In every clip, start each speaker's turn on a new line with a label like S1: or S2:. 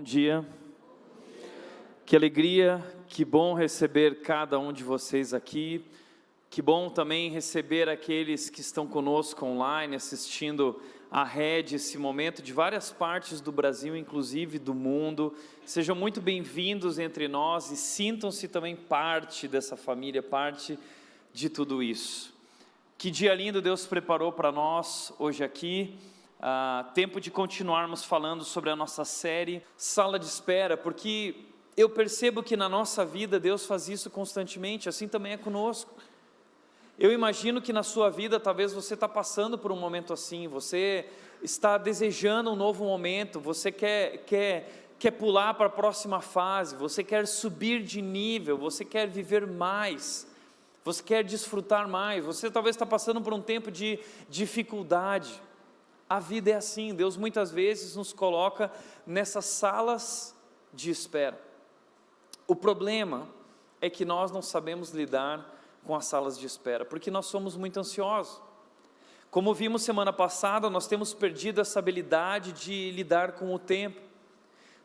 S1: dia, que alegria, que bom receber cada um de vocês aqui, que bom também receber aqueles que estão conosco online, assistindo a rede, esse momento de várias partes do Brasil, inclusive do mundo. Sejam muito bem-vindos entre nós e sintam-se também parte dessa família, parte de tudo isso. Que dia lindo Deus preparou para nós hoje aqui. Tempo de continuarmos falando sobre a nossa série Sala de Espera, porque eu percebo que na nossa vida Deus faz isso constantemente, assim também é conosco. Eu imagino que na sua vida talvez você está passando por um momento assim, você está desejando um novo momento, você quer pular para a próxima fase, você quer subir de nível, você quer viver mais, você quer desfrutar mais, você talvez está passando por um tempo de dificuldade. A vida é assim, Deus muitas vezes nos coloca nessas salas de espera. O problema é que nós não sabemos lidar com as salas de espera, porque nós somos muito ansiosos. Como vimos semana passada, nós temos perdido essa habilidade de lidar com o tempo.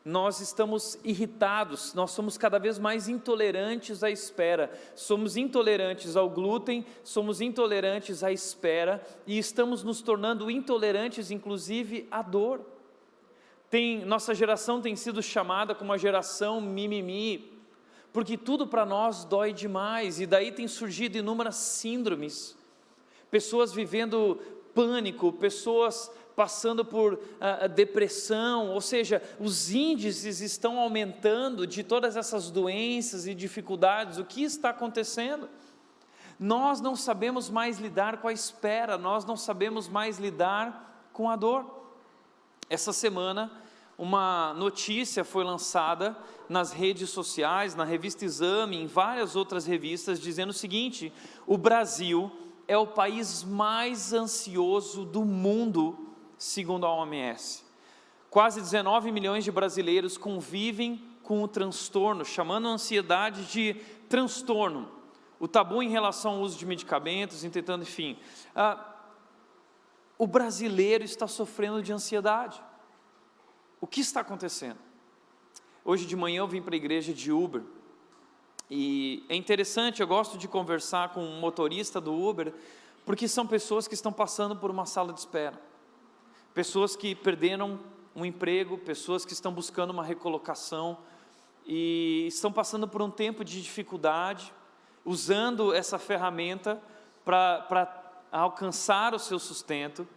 S1: Nós estamos irritados, nós somos cada vez mais intolerantes à espera. Somos intolerantes ao glúten, somos intolerantes à espera e estamos nos tornando intolerantes, inclusive, à dor. Nossa geração tem sido chamada como uma geração mimimi, porque tudo para nós dói demais, e daí tem surgido inúmeras síndromes, pessoas vivendo pânico, pessoas passando por depressão, ou seja, os índices estão aumentando de todas essas doenças e dificuldades. O que está acontecendo? Nós não sabemos mais lidar com a espera, nós não sabemos mais lidar com a dor. Essa semana, uma notícia foi lançada nas redes sociais, na revista Exame, em várias outras revistas, dizendo o seguinte: o Brasil é o país mais ansioso do mundo, segundo a OMS. Quase 19 milhões de brasileiros convivem com o transtorno, chamando a ansiedade de transtorno. O tabu em relação ao uso de medicamentos, enfim. O brasileiro está sofrendo de ansiedade. O que está acontecendo? Hoje de manhã eu vim para a igreja de Uber, e é interessante, eu gosto de conversar com um motorista do Uber, porque são pessoas que estão passando por uma sala de espera, pessoas que perderam um emprego, pessoas que estão buscando uma recolocação, e estão passando por um tempo de dificuldade, usando essa ferramenta para alcançar o seu sustento,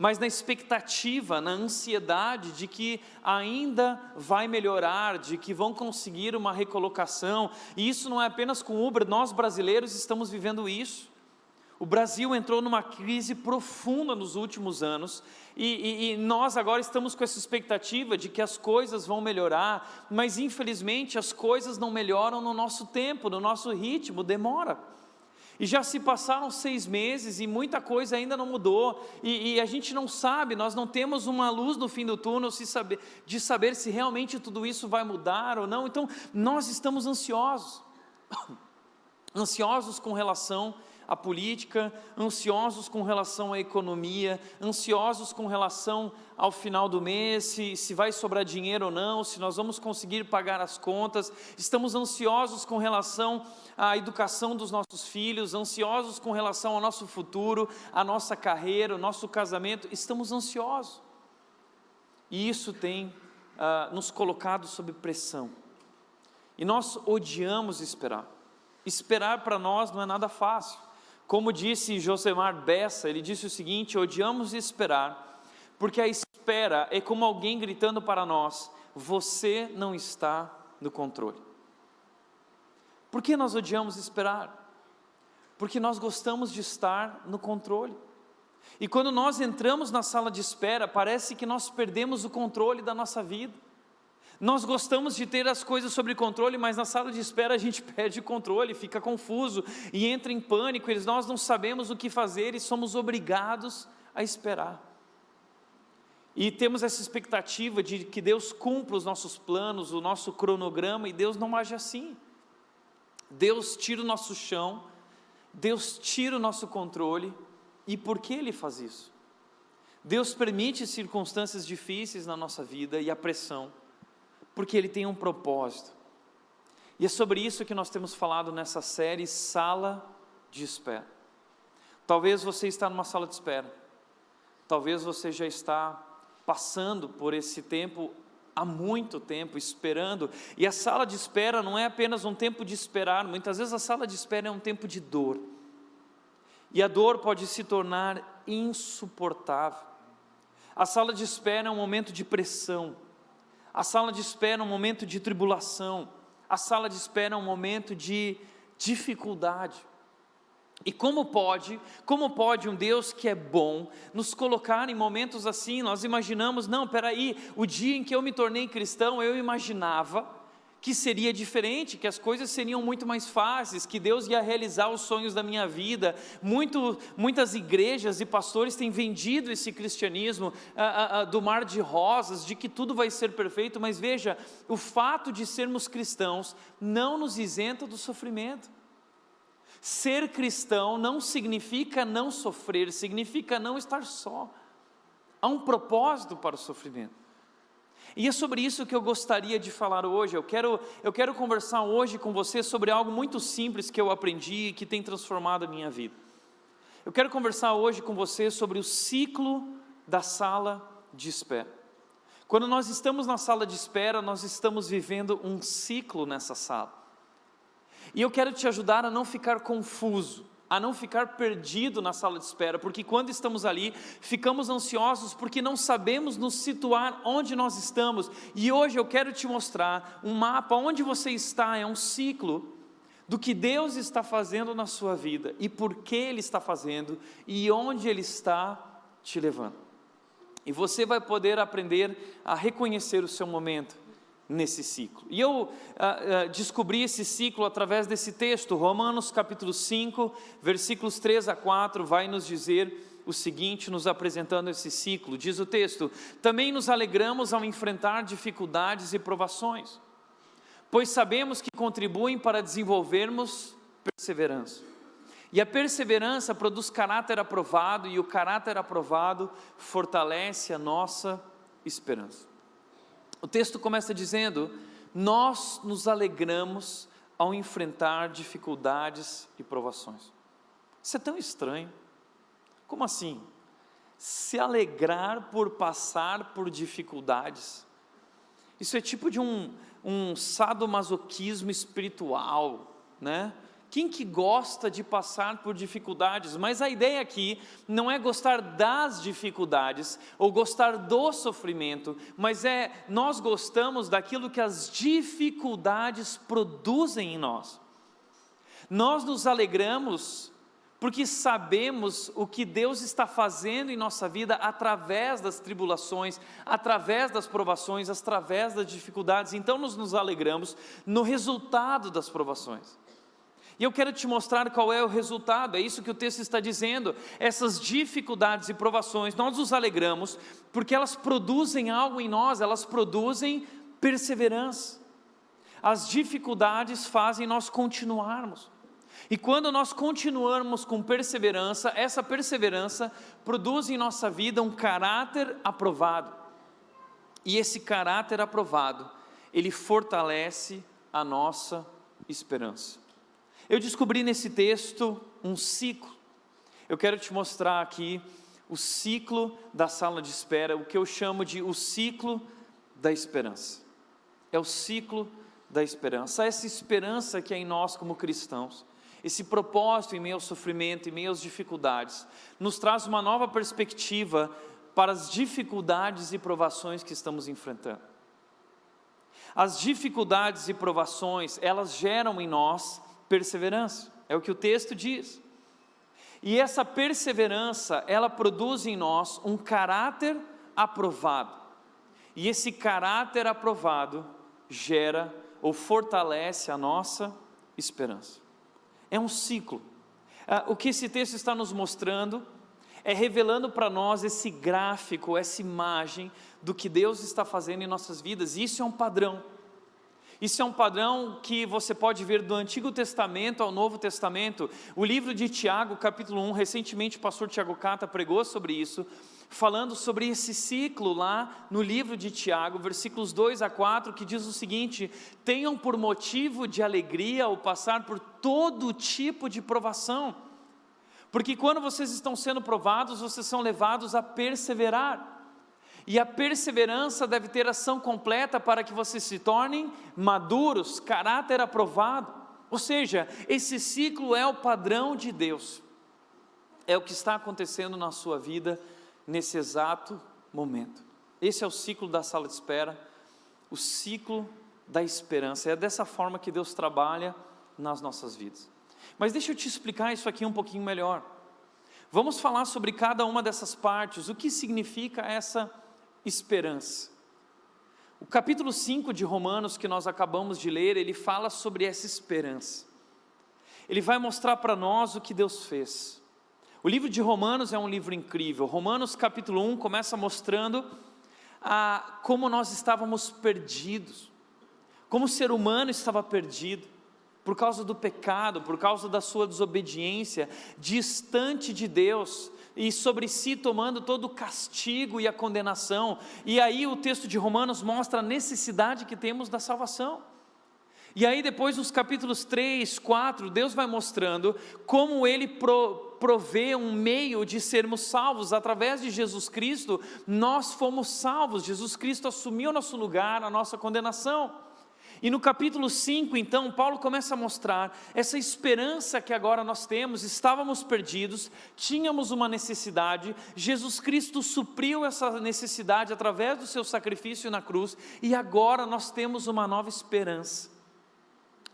S1: mas na expectativa, na ansiedade de que ainda vai melhorar, de que vão conseguir uma recolocação. E isso não é apenas com Uber, nós brasileiros estamos vivendo isso. O Brasil entrou numa crise profunda nos últimos anos, e nós agora estamos com essa expectativa de que as coisas vão melhorar, mas infelizmente as coisas não melhoram no nosso tempo, no nosso ritmo, demora. E já se passaram 6 meses e muita coisa ainda não mudou, e a gente não sabe, nós não temos uma luz no fim do túnel de saber se realmente tudo isso vai mudar ou não. Então nós estamos ansiosos, ansiosos com relação à política, ansiosos com relação à economia, ansiosos com relação ao final do mês, se vai sobrar dinheiro ou não, se nós vamos conseguir pagar as contas. Estamos ansiosos com relação à educação dos nossos filhos, ansiosos com relação ao nosso futuro, à nossa carreira, ao nosso casamento. Estamos ansiosos, e isso tem nos colocado sob pressão, e nós odiamos esperar. Esperar para nós não é nada fácil. Como disse Josemar Bessa, ele disse o seguinte: odiamos esperar, porque a espera é como alguém gritando para nós: você não está no controle. Por que nós odiamos esperar? Porque nós gostamos de estar no controle. E quando nós entramos na sala de espera, parece que nós perdemos o controle da nossa vida. Nós gostamos de ter as coisas sob controle, mas na sala de espera a gente perde o controle, fica confuso e entra em pânico, e nós não sabemos o que fazer e somos obrigados a esperar. E temos essa expectativa de que Deus cumpra os nossos planos, o nosso cronograma, e Deus não age assim. Deus tira o nosso chão, Deus tira o nosso controle. E por que Ele faz isso? Deus permite circunstâncias difíceis na nossa vida e a pressão, porque Ele tem um propósito. E é sobre isso que nós temos falado nessa série, Sala de Espera. Talvez você está numa sala de espera, talvez você já está passando por esse tempo há muito tempo, esperando, e a sala de espera não é apenas um tempo de esperar, muitas vezes a sala de espera é um tempo de dor, e a dor pode se tornar insuportável. A sala de espera é um momento de pressão, a sala de espera é um momento de tribulação, a sala de espera é um momento de dificuldade. E como pode um Deus que é bom nos colocar em momentos assim? Nós imaginamos, não, peraí, o dia em que eu me tornei cristão, eu imaginava que seria diferente, que as coisas seriam muito mais fáceis, que Deus ia realizar os sonhos da minha vida. Muitas igrejas e pastores têm vendido esse cristianismo do mar de rosas, de que tudo vai ser perfeito, mas veja, o fato de sermos cristãos não nos isenta do sofrimento. Ser cristão não significa não sofrer, significa não estar só. Há um propósito para o sofrimento. E é sobre isso que eu gostaria de falar hoje. Eu quero conversar hoje com você sobre algo muito simples que eu aprendi e que tem transformado a minha vida. Eu quero conversar hoje com você sobre o ciclo da sala de espera. Quando nós estamos na sala de espera, nós estamos vivendo um ciclo nessa sala. E eu quero te ajudar a não ficar confuso, a não ficar perdido na sala de espera, porque quando estamos ali, ficamos ansiosos porque não sabemos nos situar onde nós estamos. E hoje eu quero te mostrar um mapa onde você está, é um ciclo do que Deus está fazendo na sua vida, e por que Ele está fazendo, e onde Ele está te levando. E você vai poder aprender a reconhecer o seu momento nesse ciclo. E eu descobri esse ciclo através desse texto, Romanos capítulo 5, versículos 3 a 4, vai nos dizer o seguinte, nos apresentando esse ciclo. Diz o texto: também nos alegramos ao enfrentar dificuldades e provações, pois sabemos que contribuem para desenvolvermos perseverança. E a perseverança produz caráter aprovado, e o caráter aprovado fortalece a nossa esperança. O texto começa dizendo: nós nos alegramos ao enfrentar dificuldades e provações. Isso é tão estranho. Como assim? Se alegrar por passar por dificuldades. Isso é tipo de um sadomasoquismo espiritual, né? Quem que gosta de passar por dificuldades? Mas a ideia aqui não é gostar das dificuldades ou gostar do sofrimento, mas nós gostamos daquilo que as dificuldades produzem em nós. Nós nos alegramos porque sabemos o que Deus está fazendo em nossa vida através das tribulações, através das provações, através das dificuldades. Então nós nos alegramos no resultado das provações. E eu quero te mostrar qual é o resultado, é isso que o texto está dizendo. Essas dificuldades e provações, nós nos alegramos, porque elas produzem algo em nós, elas produzem perseverança. As dificuldades fazem nós continuarmos. E quando nós continuarmos com perseverança, essa perseverança produz em nossa vida um caráter aprovado. E esse caráter aprovado, ele fortalece a nossa esperança. Eu descobri nesse texto um ciclo. Eu quero te mostrar aqui o ciclo da sala de espera, o que eu chamo de o ciclo da esperança. É o ciclo da esperança, essa esperança que é em nós como cristãos, esse propósito em meio ao sofrimento, em meio às dificuldades, nos traz uma nova perspectiva para as dificuldades e provações que estamos enfrentando. As dificuldades e provações, elas geram em nós perseverança, é o que o texto diz. E essa perseverança, ela produz em nós um caráter aprovado. E esse caráter aprovado gera ou fortalece a nossa esperança. É um ciclo. O que esse texto está nos mostrando é revelando para nós esse gráfico, essa imagem do que Deus está fazendo em nossas vidas. E isso é um padrão. Isso é um padrão que você pode ver do Antigo Testamento ao Novo Testamento. O livro de Tiago, capítulo 1, recentemente o pastor Tiago Cata pregou sobre isso. falando sobre esse ciclo lá no livro de Tiago, versículos 2 a 4, que diz o seguinte: tenham por motivo de alegria ao passar por todo tipo de provação, porque quando vocês estão sendo provados, vocês são levados a perseverar, e a perseverança deve ter ação completa para que vocês se tornem maduros, caráter aprovado. Ou seja, esse ciclo é o padrão de Deus, é o que está acontecendo na sua vida nesse exato momento. Esse é o ciclo da sala de espera, o ciclo da esperança. É dessa forma que Deus trabalha nas nossas vidas. Mas deixa eu te explicar isso aqui um pouquinho melhor. Vamos falar sobre cada uma dessas partes, o que significa essa esperança. O capítulo 5 de Romanos, que nós acabamos de ler, ele fala sobre essa esperança. Ele vai mostrar para nós o que Deus fez. O livro de Romanos é um livro incrível. Romanos capítulo 1 começa mostrando como nós estávamos perdidos, como o ser humano estava perdido, por causa do pecado, por causa da sua desobediência, distante de Deus, e sobre si tomando todo o castigo e a condenação. E aí o texto de Romanos mostra a necessidade que temos da salvação. E aí depois nos capítulos 3, 4, Deus vai mostrando como Ele provê um meio de sermos salvos. Através de Jesus Cristo, nós fomos salvos. Jesus Cristo assumiu nosso lugar, a nossa condenação. E no capítulo 5, então, Paulo começa a mostrar essa esperança que agora nós temos. Estávamos perdidos, tínhamos uma necessidade, Jesus Cristo supriu essa necessidade através do seu sacrifício na cruz, e agora nós temos uma nova esperança.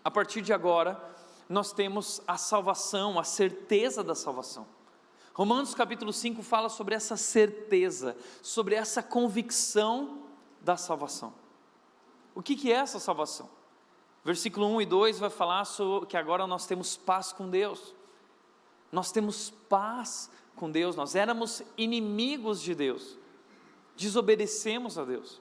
S1: A partir de agora, nós temos a salvação, a certeza da salvação. Romanos capítulo 5 fala sobre essa certeza, sobre essa convicção da salvação. O que é essa salvação? Versículo 1 e 2 vai falar sobre que agora nós temos paz com Deus. Nós temos paz com Deus. Nós éramos inimigos de Deus, desobedecemos a Deus,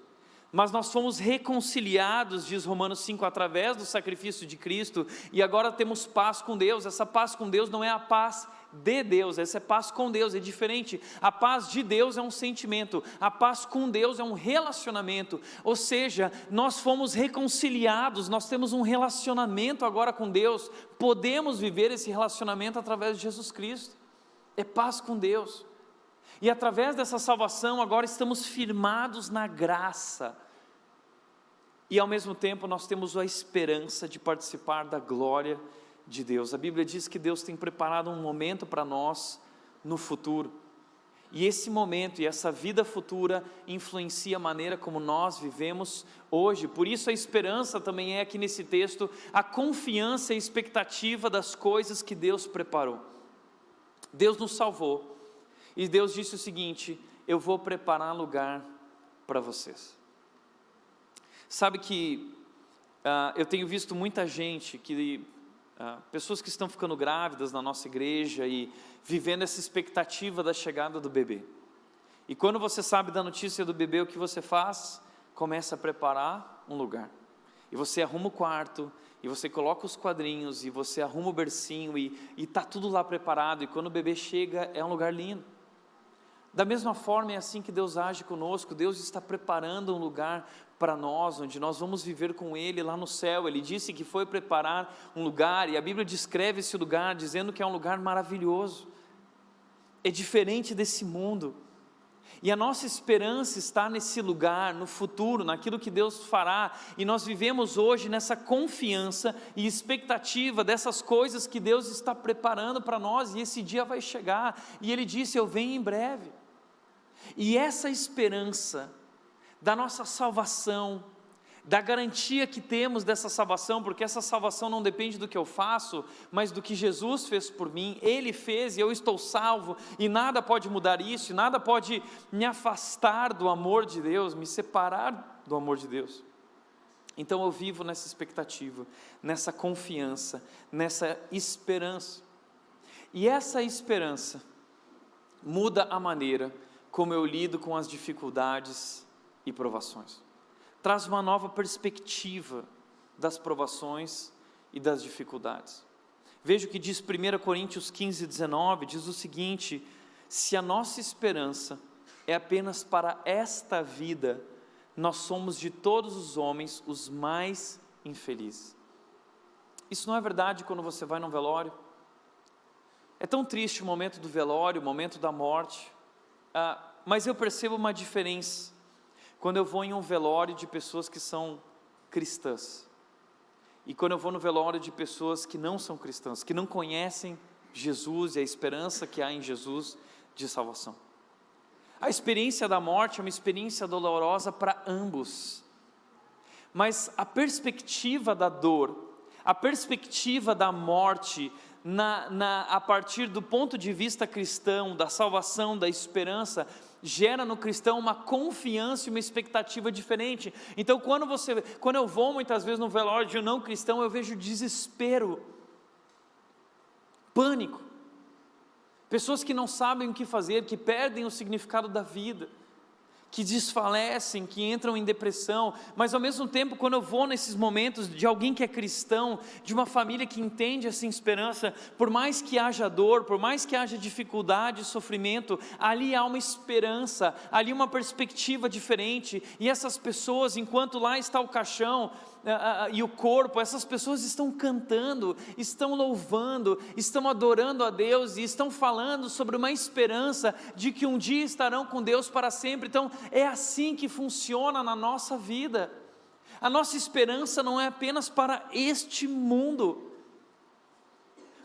S1: mas nós fomos reconciliados, diz Romanos 5, através do sacrifício de Cristo, e agora temos paz com Deus. Essa paz com Deus não é a paz de Deus, essa é paz com Deus, é diferente. A paz de Deus é um sentimento, a paz com Deus é um relacionamento, ou seja, nós fomos reconciliados, nós temos um relacionamento agora com Deus, podemos viver esse relacionamento através de Jesus Cristo, é paz com Deus, e através dessa salvação agora estamos firmados na graça, e ao mesmo tempo nós temos a esperança de participar da glória de Deus. A Bíblia diz que Deus tem preparado um momento para nós no futuro, e esse momento e essa vida futura influencia a maneira como nós vivemos hoje. Por isso a esperança também é aqui nesse texto, a confiança e expectativa das coisas que Deus preparou. Deus nos salvou, e Deus disse o seguinte: eu vou preparar lugar para vocês. Sabe que eu tenho visto muita gente pessoas que estão ficando grávidas na nossa igreja e vivendo essa expectativa da chegada do bebê. E quando você sabe da notícia do bebê, o que você faz? Começa a preparar um lugar. E você arruma o quarto, e você coloca os quadrinhos, e você arruma o bercinho, e está tudo lá preparado. E quando o bebê chega, é um lugar lindo. Da mesma forma é assim que Deus age conosco. Deus está preparando um lugar para nós, onde nós vamos viver com Ele lá no céu. Ele disse que foi preparar um lugar, e a Bíblia descreve esse lugar, dizendo que é um lugar maravilhoso, é diferente desse mundo, e a nossa esperança está nesse lugar, no futuro, naquilo que Deus fará, e nós vivemos hoje nessa confiança e expectativa dessas coisas que Deus está preparando para nós, e esse dia vai chegar, e Ele disse: eu venho em breve. E essa esperança da nossa salvação, da garantia que temos dessa salvação, porque essa salvação não depende do que eu faço, mas do que Jesus fez por mim. Ele fez e eu estou salvo, e nada pode mudar isso, e nada pode me afastar do amor de Deus, me separar do amor de Deus. Então eu vivo nessa expectativa, nessa confiança, nessa esperança, e essa esperança muda a maneira como eu lido com as dificuldades e provações. Traz uma nova perspectiva das provações e das dificuldades. Veja o que diz 1 Coríntios 15, 19, diz o seguinte: se a nossa esperança é apenas para esta vida, nós somos de todos os homens os mais infelizes. Isso não é verdade quando você vai num velório? É tão triste o momento do velório, o momento da morte, mas eu percebo uma diferença quando eu vou em um velório de pessoas que são cristãs e quando eu vou no velório de pessoas que não são cristãs, que não conhecem Jesus e a esperança que há em Jesus de salvação. A experiência da morte é uma experiência dolorosa para ambos, mas a perspectiva da dor, a perspectiva da morte, a partir do ponto de vista cristão, da salvação, da esperança, gera no cristão uma confiança e uma expectativa diferente. Então quando eu vou muitas vezes no velório de um não cristão, eu vejo desespero, pânico, pessoas que não sabem o que fazer, que perdem o significado da vida, que desfalecem, que entram em depressão, mas ao mesmo tempo, quando eu vou nesses momentos de alguém que é cristão, de uma família que entende essa esperança, por mais que haja dor, por mais que haja dificuldade, sofrimento, ali há uma esperança, ali uma perspectiva diferente, e essas pessoas, enquanto lá está o caixão e o corpo, essas pessoas estão cantando, estão louvando, estão adorando a Deus, e estão falando sobre uma esperança de que um dia estarão com Deus para sempre. Então é assim que funciona na nossa vida. A nossa esperança não é apenas para este mundo.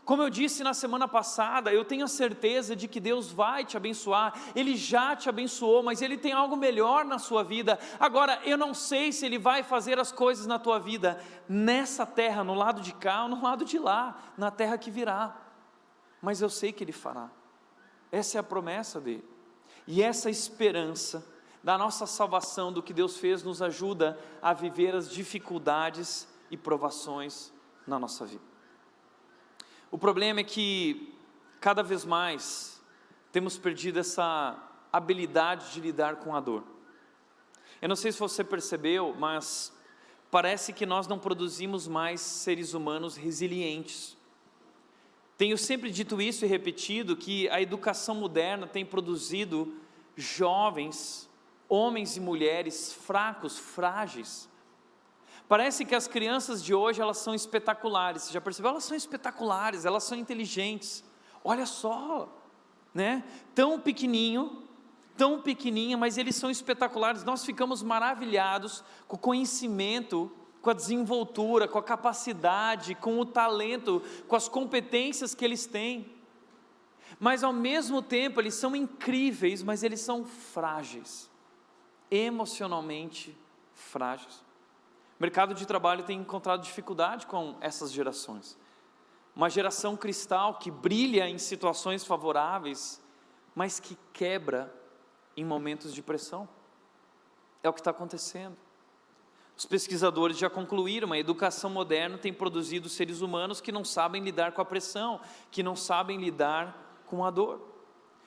S1: Como eu disse na semana passada, eu tenho a certeza de que Deus vai te abençoar, Ele já te abençoou, mas Ele tem algo melhor na sua vida. Agora, eu não sei se Ele vai fazer as coisas na tua vida, nessa terra, no lado de cá ou no lado de lá, na terra que virá, mas eu sei que Ele fará. Essa é a promessa dEle, e essa esperança da nossa salvação, do que Deus fez, nos ajuda a viver as dificuldades e provações na nossa vida. O problema é que, cada vez mais, temos perdido essa habilidade de lidar com a dor. Eu não sei se você percebeu, mas parece que nós não produzimos mais seres humanos resilientes. Tenho sempre dito isso e repetido, que a educação moderna tem produzido jovens, homens e mulheres fracos, frágeis. Parece que as crianças de hoje, elas são espetaculares. Você já percebeu? Elas são espetaculares, elas são inteligentes. Olha só, né? Tão pequenininha, mas eles são espetaculares. Nós ficamos maravilhados com o conhecimento, com a desenvoltura, com a capacidade, com o talento, com as competências que eles têm. Mas ao mesmo tempo, eles são incríveis, mas eles são frágeis, emocionalmente frágeis. O mercado de trabalho tem encontrado dificuldade com essas gerações. Uma geração cristal que brilha em situações favoráveis, mas que quebra em momentos de pressão. É o que está acontecendo. Os pesquisadores já concluíram, a educação moderna tem produzido seres humanos que não sabem lidar com a pressão, que não sabem lidar com a dor.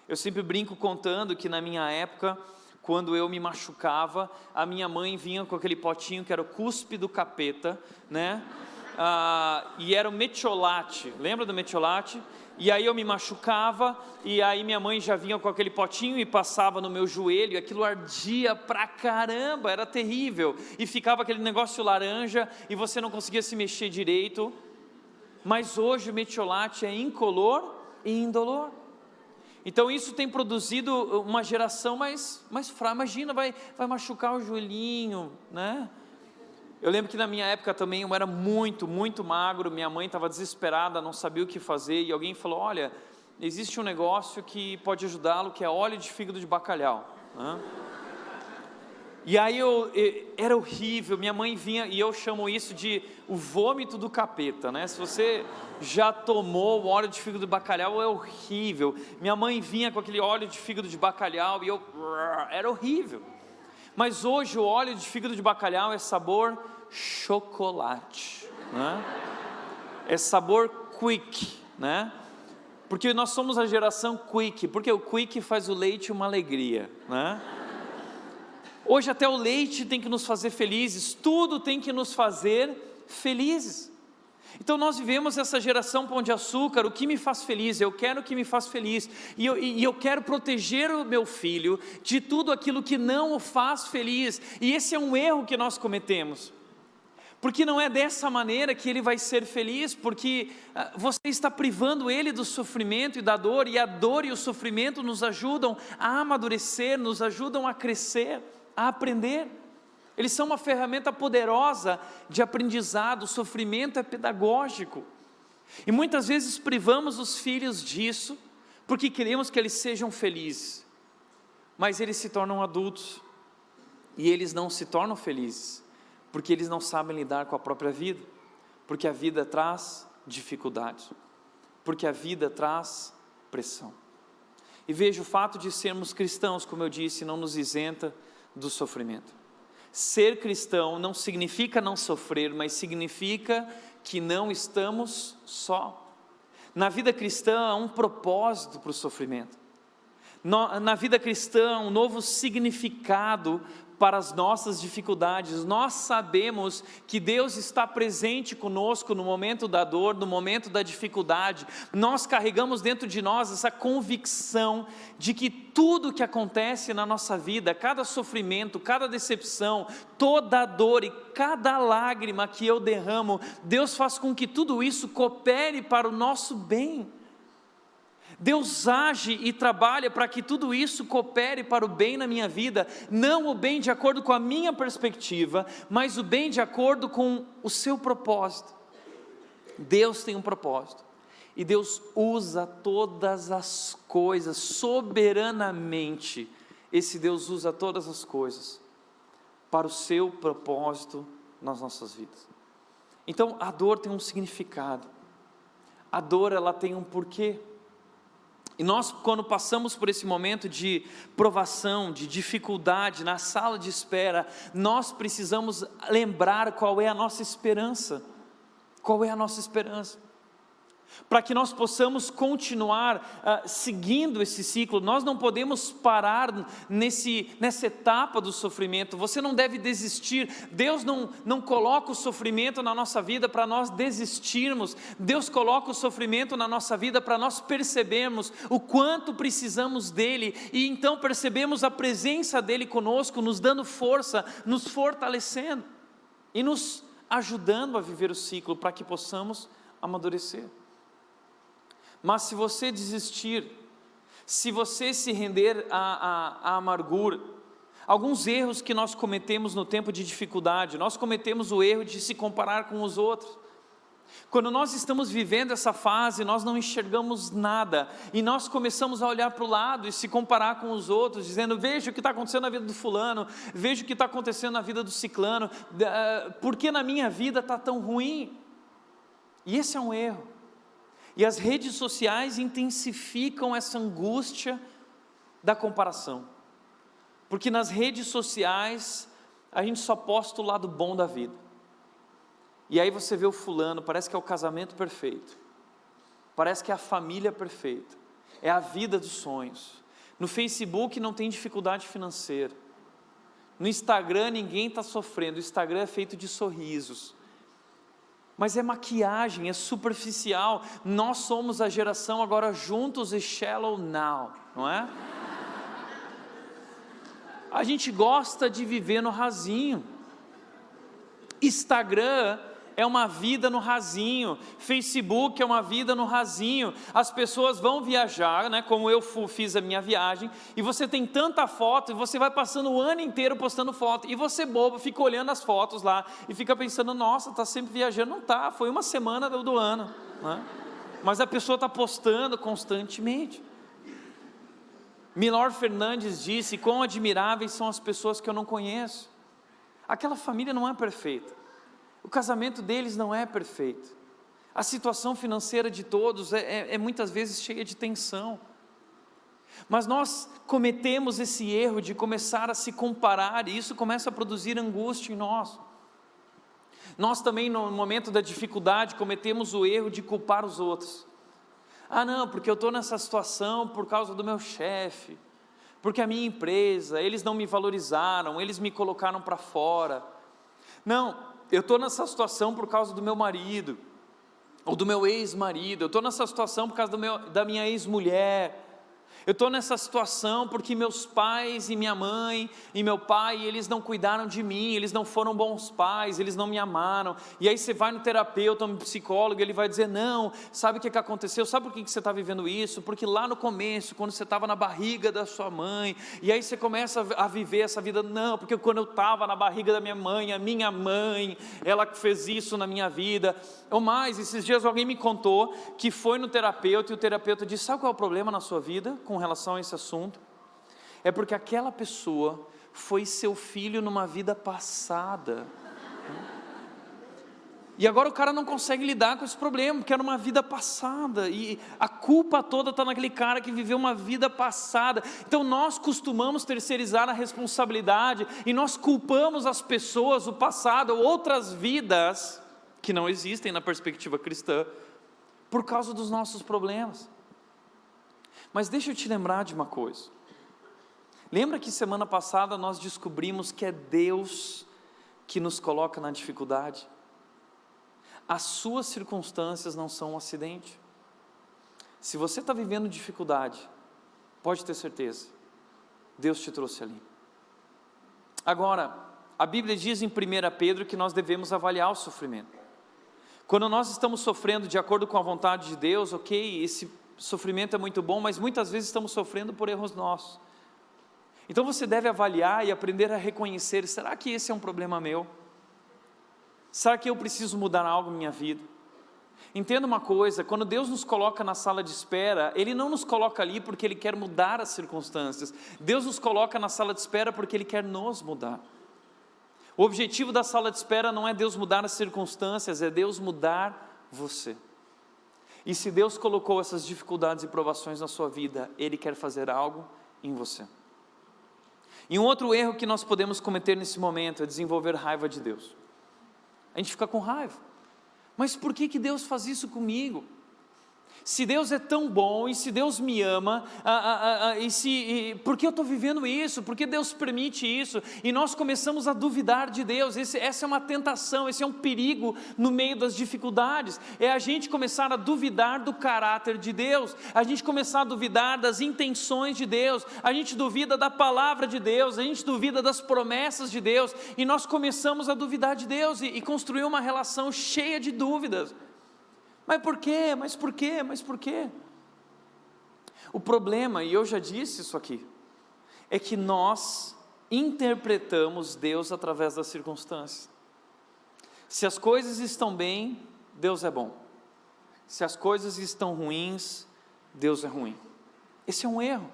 S1: Eu sempre brinco contando que na minha época, quando eu me machucava, a minha mãe vinha com aquele potinho que era o cuspe do capeta, né? E era o metiolate, lembra do metiolate? E aí eu me machucava, e aí minha mãe já vinha com aquele potinho e passava no meu joelho, e aquilo ardia pra caramba, era terrível, e ficava aquele negócio laranja, e você não conseguia se mexer direito. Mas hoje o metiolate é incolor e indolor. Então isso tem produzido uma geração mais fraca. Imagina, vai machucar o joelhinho, né? Eu lembro que na minha época também eu era muito magro, minha mãe estava desesperada, não sabia o que fazer, e alguém falou, olha, existe um negócio que pode ajudá-lo, que é óleo de fígado de bacalhau, né? E aí era horrível, minha mãe vinha, e eu chamo isso de o vômito do capeta, né? Se você já tomou o óleo de fígado de bacalhau, é horrível. Minha mãe vinha com aquele óleo de fígado de bacalhau, e era horrível. Mas hoje o óleo de fígado de bacalhau é sabor chocolate, né? É sabor quick, né? Porque nós somos a geração quick, porque o quick faz o leite uma alegria, né? Hoje até o leite tem que nos fazer felizes, tudo tem que nos fazer felizes. Então nós vivemos essa geração pão de açúcar, o que me faz feliz, eu quero o que me faz feliz, e eu quero proteger o meu filho de tudo aquilo que não o faz feliz, e esse é um erro que nós cometemos, porque não é dessa maneira que ele vai ser feliz, porque você está privando ele do sofrimento e da dor, e a dor e o sofrimento nos ajudam a amadurecer, nos ajudam a crescer, a aprender. Eles são uma ferramenta poderosa de aprendizado, o sofrimento é pedagógico. E muitas vezes privamos os filhos disso, porque queremos que eles sejam felizes. Mas eles se tornam adultos, e eles não se tornam felizes, porque eles não sabem lidar com a própria vida, porque a vida traz dificuldade, porque a vida traz pressão. E veja, o fato de sermos cristãos, como eu disse, não nos isenta do sofrimento. Ser cristão não significa não sofrer, mas significa que não estamos só. Na vida cristã há um propósito para o sofrimento. Na vida cristã, um novo significado para as nossas dificuldades. Nós sabemos que Deus está presente conosco no momento da dor, no momento da dificuldade. Nós carregamos dentro de nós essa convicção de que tudo que acontece na nossa vida, cada sofrimento, cada decepção, toda dor e cada lágrima que eu derramo, Deus faz com que tudo isso coopere para o nosso bem. Deus age e trabalha para que tudo isso coopere para o bem na minha vida, não o bem de acordo com a minha perspectiva, mas o bem de acordo com o seu propósito. Deus tem um propósito, e Deus usa todas as coisas, soberanamente, esse Deus usa todas as coisas, para o seu propósito nas nossas vidas. Então a dor tem um significado, a dor ela tem um porquê. E nós, quando passamos por esse momento de provação, de dificuldade, na sala de espera, nós precisamos lembrar qual é a nossa esperança. Qual é a nossa esperança? Para que nós possamos continuar seguindo esse ciclo, nós não podemos parar nessa etapa do sofrimento. Você não deve desistir. Deus não coloca o sofrimento na nossa vida para nós desistirmos. Deus coloca o sofrimento na nossa vida para nós percebermos o quanto precisamos dEle, e então percebemos a presença dEle conosco, nos dando força, nos fortalecendo e nos ajudando a viver o ciclo para que possamos amadurecer. Mas se você desistir, se você se render à amargura, alguns erros que nós cometemos no tempo de dificuldade, nós cometemos o erro de se comparar com os outros. Quando nós estamos vivendo essa fase, nós não enxergamos nada, e nós começamos a olhar para o lado e se comparar com os outros, dizendo: veja o que está acontecendo na vida do fulano, veja o que está acontecendo na vida do ciclano, por que na minha vida está tão ruim? E esse é um erro. E as redes sociais intensificam essa angústia da comparação, porque nas redes sociais a gente só posta o lado bom da vida, e aí você vê o fulano, parece que é o casamento perfeito, parece que é a família perfeita, é a vida dos sonhos. No Facebook não tem dificuldade financeira, no Instagram ninguém está sofrendo, o Instagram é feito de sorrisos, mas é maquiagem, é superficial. Nós somos a geração agora juntos e shallow now, não é? A gente gosta de viver no rasinho. Instagram é uma vida no rasinho, Facebook é uma vida no rasinho. As pessoas vão viajar, né, como eu fiz a minha viagem, e você tem tanta foto, e você vai passando o ano inteiro postando foto, e você bobo, fica olhando as fotos lá, e fica pensando: nossa, está sempre viajando. Não está, foi uma semana do ano, né? Mas a pessoa está postando constantemente. Milor Fernandes disse: quão admiráveis são as pessoas que eu não conheço. Aquela família não é perfeita, o casamento deles não é perfeito, a situação financeira de todos é muitas vezes cheia de tensão, mas nós cometemos esse erro de começar a se comparar, e isso começa a produzir angústia em nós. Nós também, no momento da dificuldade, cometemos o erro de culpar os outros. Ah não, porque eu estou nessa situação por causa do meu chefe, porque a minha empresa, eles não me valorizaram, eles me colocaram para fora. Não, eu estou nessa situação por causa do meu marido, ou do meu ex-marido, eu estou nessa situação por causa da minha ex-mulher, eu estou nessa situação porque meus pais e minha mãe e meu pai, eles não cuidaram de mim, eles não foram bons pais, eles não me amaram. E aí você vai no terapeuta, no psicólogo, ele vai dizer, não, sabe o que aconteceu? Sabe por que você está vivendo isso? Porque lá no começo, quando você estava na barriga da sua mãe, e aí você começa a viver essa vida, não, porque quando eu estava na barriga da minha mãe, a minha mãe, ela fez isso na minha vida. Ou mais, esses dias alguém me contou que foi no terapeuta e o terapeuta disse, sabe qual é o problema na sua vida com relação a esse assunto? É porque aquela pessoa foi seu filho numa vida passada. E agora o cara não consegue lidar com esse problema, porque era uma vida passada, e a culpa toda está naquele cara que viveu uma vida passada. Então nós costumamos terceirizar a responsabilidade, e nós culpamos as pessoas, o passado, outras vidas, que não existem na perspectiva cristã, por causa dos nossos problemas. Mas deixa eu te lembrar de uma coisa. Lembra que semana passada nós descobrimos que é Deus que nos coloca na dificuldade? As suas circunstâncias não são um acidente. Se você está vivendo dificuldade, pode ter certeza, Deus te trouxe ali. Agora, a Bíblia diz em 1 Pedro que nós devemos avaliar o sofrimento. Quando nós estamos sofrendo de acordo com a vontade de Deus, ok, esse sofrimento é muito bom, mas muitas vezes estamos sofrendo por erros nossos. Então você deve avaliar e aprender a reconhecer, será que esse é um problema meu? Será que eu preciso mudar algo na minha vida? Entenda uma coisa, quando Deus nos coloca na sala de espera, Ele não nos coloca ali porque Ele quer mudar as circunstâncias. Deus nos coloca na sala de espera porque Ele quer nos mudar. O objetivo da sala de espera não é Deus mudar as circunstâncias, é Deus mudar você. E se Deus colocou essas dificuldades e provações na sua vida, Ele quer fazer algo em você. E um outro erro que nós podemos cometer nesse momento é desenvolver raiva de Deus. A gente fica com raiva. Mas por que Deus faz isso comigo? Se Deus é tão bom, e se Deus me ama, por que eu estou vivendo isso? Por que Deus permite isso? E nós começamos a duvidar de Deus. Essa é uma tentação, esse é um perigo no meio das dificuldades. É a gente começar a duvidar do caráter de Deus, a gente começar a duvidar das intenções de Deus, a gente duvida da palavra de Deus, a gente duvida das promessas de Deus, e nós começamos a duvidar de Deus e construir uma relação cheia de dúvidas. Mas por quê? Mas por quê? Mas por quê? O problema, e eu já disse isso aqui, é que nós interpretamos Deus através das circunstâncias. Se as coisas estão bem, Deus é bom. Se as coisas estão ruins, Deus é ruim. Esse é um erro.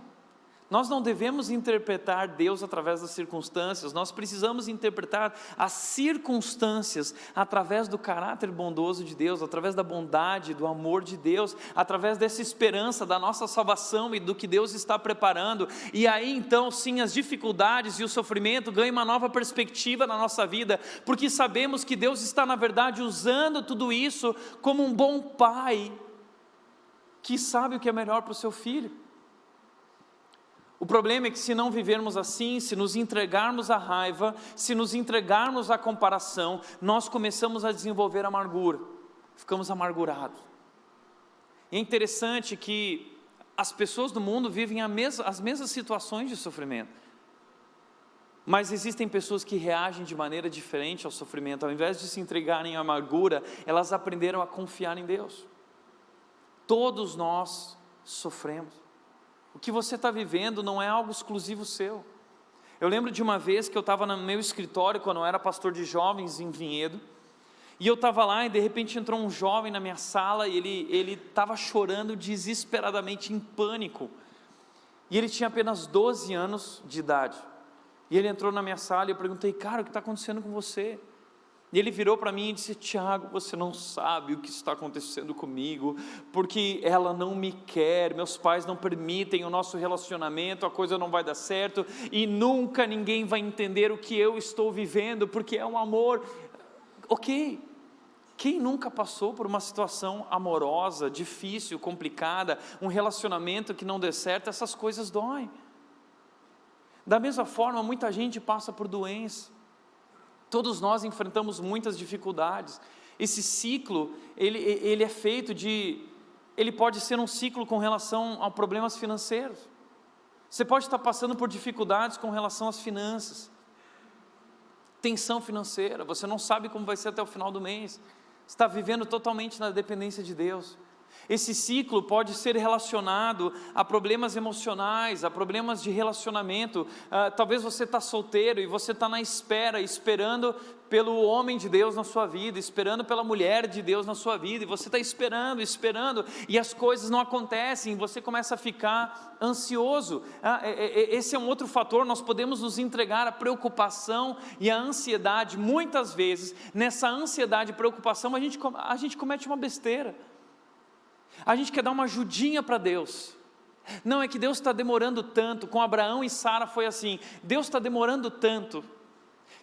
S1: Nós não devemos interpretar Deus através das circunstâncias, nós precisamos interpretar as circunstâncias através do caráter bondoso de Deus, através da bondade, do amor de Deus, através dessa esperança da nossa salvação e do que Deus está preparando. E aí então sim, as dificuldades e o sofrimento ganham uma nova perspectiva na nossa vida, porque sabemos que Deus está na verdade usando tudo isso como um bom pai que sabe o que é melhor para o seu filho. O problema é que se não vivermos assim, se nos entregarmos à raiva, se nos entregarmos à comparação, nós começamos a desenvolver amargura, ficamos amargurados. E é interessante que as pessoas do mundo vivem as mesmas situações de sofrimento, mas existem pessoas que reagem de maneira diferente ao sofrimento. Ao invés de se entregarem à amargura, elas aprenderam a confiar em Deus. Todos nós sofremos. O que você está vivendo não é algo exclusivo seu. Eu lembro de uma vez que eu estava no meu escritório, quando eu era pastor de jovens em Vinhedo, e eu estava lá e de repente entrou um jovem na minha sala, e ele estava chorando desesperadamente, em pânico, e ele tinha apenas 12 anos de idade, e ele entrou na minha sala e eu perguntei, cara, o que está acontecendo com você? E ele virou para mim e disse, Tiago, você não sabe o que está acontecendo comigo, porque ela não me quer, meus pais não permitem o nosso relacionamento, a coisa não vai dar certo, e nunca ninguém vai entender o que eu estou vivendo, porque é um amor. Ok, quem nunca passou por uma situação amorosa, difícil, complicada, um relacionamento que não dê certo, essas coisas doem. Da mesma forma, muita gente passa por doença. Todos nós enfrentamos muitas dificuldades, Esse ciclo, ele é feito ele pode ser um ciclo com relação a problemas financeiros. Você pode estar passando por dificuldades com relação às finanças, tensão financeira, você não sabe como vai ser até o final do mês, você está vivendo totalmente na dependência de Deus. Esse ciclo pode ser relacionado a problemas emocionais, a problemas de relacionamento. Talvez você está solteiro e você está na espera, esperando pelo homem de Deus na sua vida, esperando pela mulher de Deus na sua vida, e você está esperando, e as coisas não acontecem, e você começa a ficar ansioso. Esse é um outro fator. Nós podemos nos entregar à preocupação e à ansiedade. Muitas vezes, nessa ansiedade e preocupação, a gente comete uma besteira. A gente quer dar uma ajudinha para Deus. Não, é que Deus está demorando tanto. Com Abraão e Sara foi assim, Deus está demorando tanto,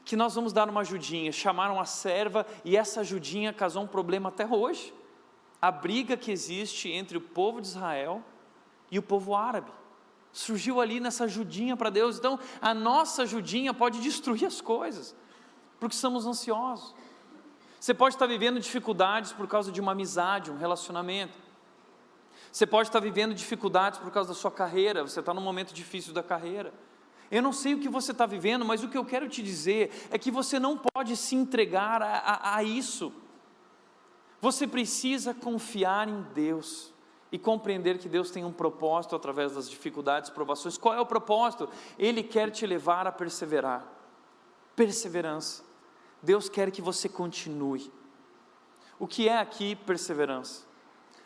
S1: que nós vamos dar uma ajudinha. Chamaram a serva, e essa ajudinha causou um problema até hoje. A briga que existe entre o povo de Israel e o povo árabe, surgiu ali nessa ajudinha para Deus. Então, a nossa ajudinha pode destruir as coisas, porque somos ansiosos. Você pode estar vivendo dificuldades por causa de uma amizade, um relacionamento. Você pode estar vivendo dificuldades por causa da sua carreira, você está num momento difícil da carreira. Eu não sei o que você está vivendo, mas o que eu quero te dizer é que você não pode se entregar a isso. Você precisa confiar em Deus e compreender que Deus tem um propósito através das dificuldades, provações. Qual é o propósito? Ele quer te levar a perseverar. Perseverança. Deus quer que você continue. O que é aqui perseverança?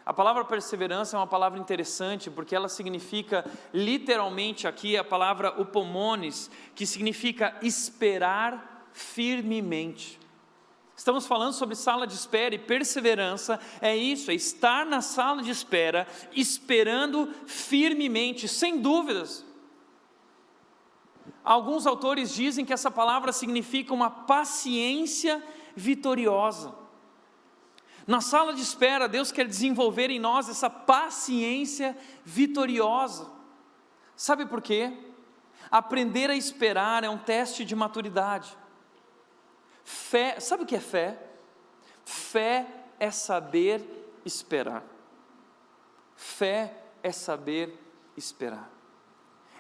S1: A palavra perseverança é uma palavra interessante, porque ela significa, literalmente aqui, a palavra upomones, que significa esperar firmemente. Estamos falando sobre sala de espera, e perseverança é isso, é estar na sala de espera, esperando firmemente, sem dúvidas. Alguns autores dizem que essa palavra significa uma paciência vitoriosa. Na sala de espera, Deus quer desenvolver em nós essa paciência vitoriosa. Sabe por quê? Aprender a esperar é um teste de maturidade. Fé, sabe o que é fé? Fé é saber esperar. Fé é saber esperar.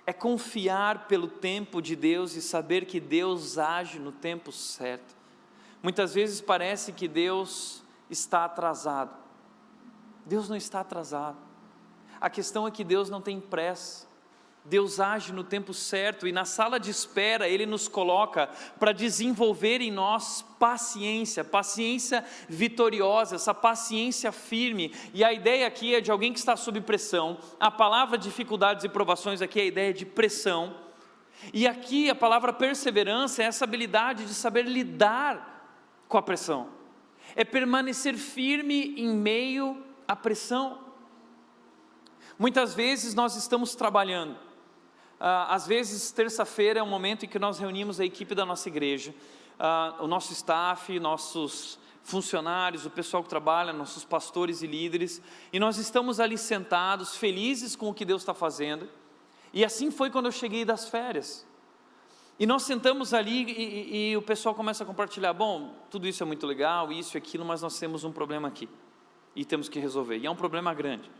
S1: É confiar pelo tempo de Deus e saber que Deus age no tempo certo. Muitas vezes parece que Deus está atrasado. Deus não está atrasado. A questão é que Deus não tem pressa. Deus age no tempo certo, e na sala de espera Ele nos coloca para desenvolver em nós paciência vitoriosa, essa paciência firme. E a ideia aqui é de alguém que está sob pressão. A palavra dificuldades e provações aqui é a ideia de pressão, e aqui a palavra perseverança é essa habilidade de saber lidar com a pressão. É permanecer firme em meio à pressão. Muitas vezes nós estamos trabalhando, às vezes terça-feira é um momento em que nós reunimos a equipe da nossa igreja, o nosso staff, nossos funcionários, o pessoal que trabalha, nossos pastores e líderes, e nós estamos ali sentados, felizes com o que Deus está fazendo. E assim foi quando eu cheguei das férias. E nós sentamos ali e o pessoal começa a compartilhar, bom, tudo isso é muito legal, isso e aquilo, mas nós temos um problema aqui, e temos que resolver, e é um problema grande.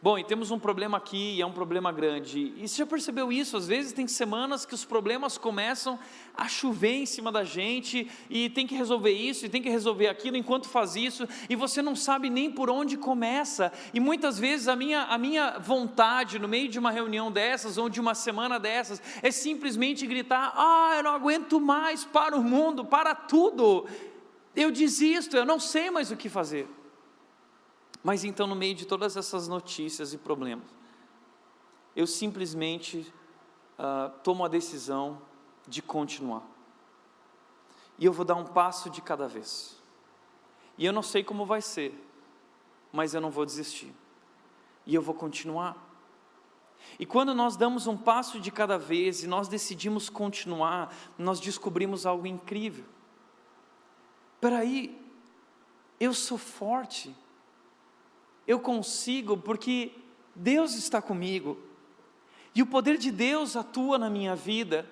S1: Bom, e temos um problema aqui, e é um problema grande. E você já percebeu isso? Às vezes tem semanas que os problemas começam a chover em cima da gente, e tem que resolver isso, e tem que resolver aquilo, enquanto faz isso, e você não sabe nem por onde começa. E muitas vezes a minha vontade, no meio de uma reunião dessas, ou de uma semana dessas, é simplesmente gritar, eu não aguento mais, para o mundo, para tudo, eu desisto, eu não sei mais o que fazer. Mas então, no meio de todas essas notícias e problemas, eu simplesmente tomo a decisão de continuar. E eu vou dar um passo de cada vez. E eu não sei como vai ser, mas eu não vou desistir. E eu vou continuar. E quando nós damos um passo de cada vez e nós decidimos continuar, nós descobrimos algo incrível. Peraí, eu sou forte. Eu consigo porque Deus está comigo, e o poder de Deus atua na minha vida,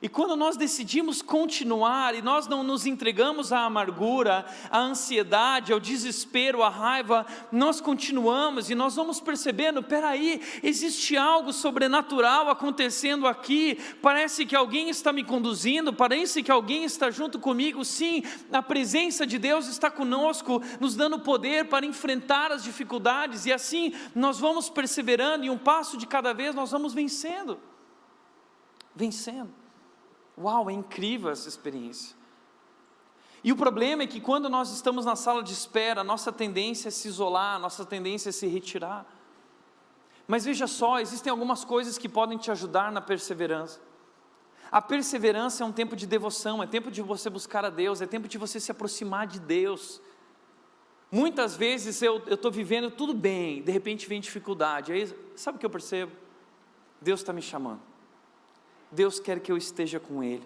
S1: E quando nós decidimos continuar e nós não nos entregamos à amargura, à ansiedade, ao desespero, à raiva, nós continuamos e nós vamos percebendo, peraí, existe algo sobrenatural acontecendo aqui, parece que alguém está me conduzindo, parece que alguém está junto comigo, sim, a presença de Deus está conosco, nos dando poder para enfrentar as dificuldades, e assim nós vamos perseverando, e um passo de cada vez nós vamos vencendo. Uau, é incrível essa experiência. E o problema é que quando nós estamos na sala de espera, a nossa tendência é se isolar, a nossa tendência é se retirar. Mas veja só, existem algumas coisas que podem te ajudar na perseverança. A perseverança é um tempo de devoção, é tempo de você buscar a Deus, é tempo de você se aproximar de Deus. Muitas vezes eu estou vivendo tudo bem, de repente vem dificuldade, aí sabe o que eu percebo? Deus está me chamando. Deus quer que eu esteja com Ele,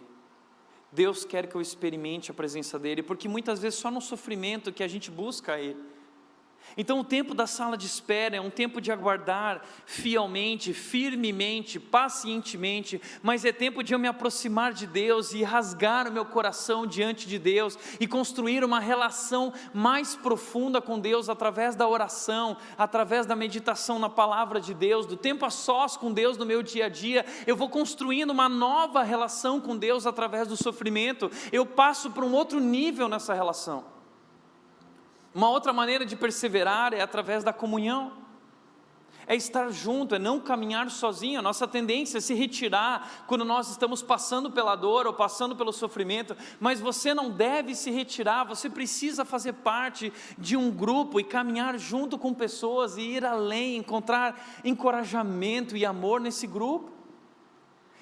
S1: Deus quer que eu experimente a presença dEle, porque muitas vezes só no sofrimento que a gente busca Ele. Então o tempo da sala de espera é um tempo de aguardar fielmente, firmemente, pacientemente, mas é tempo de eu me aproximar de Deus e rasgar o meu coração diante de Deus e construir uma relação mais profunda com Deus através da oração, através da meditação na palavra de Deus, do tempo a sós com Deus no meu dia a dia. Eu vou construindo uma nova relação com Deus através do sofrimento, eu passo para um outro nível nessa relação. Uma outra maneira de perseverar é através da comunhão, é estar junto, é não caminhar sozinho. A nossa tendência é se retirar quando nós estamos passando pela dor ou passando pelo sofrimento, mas você não deve se retirar, você precisa fazer parte de um grupo e caminhar junto com pessoas e ir além, encontrar encorajamento e amor nesse grupo.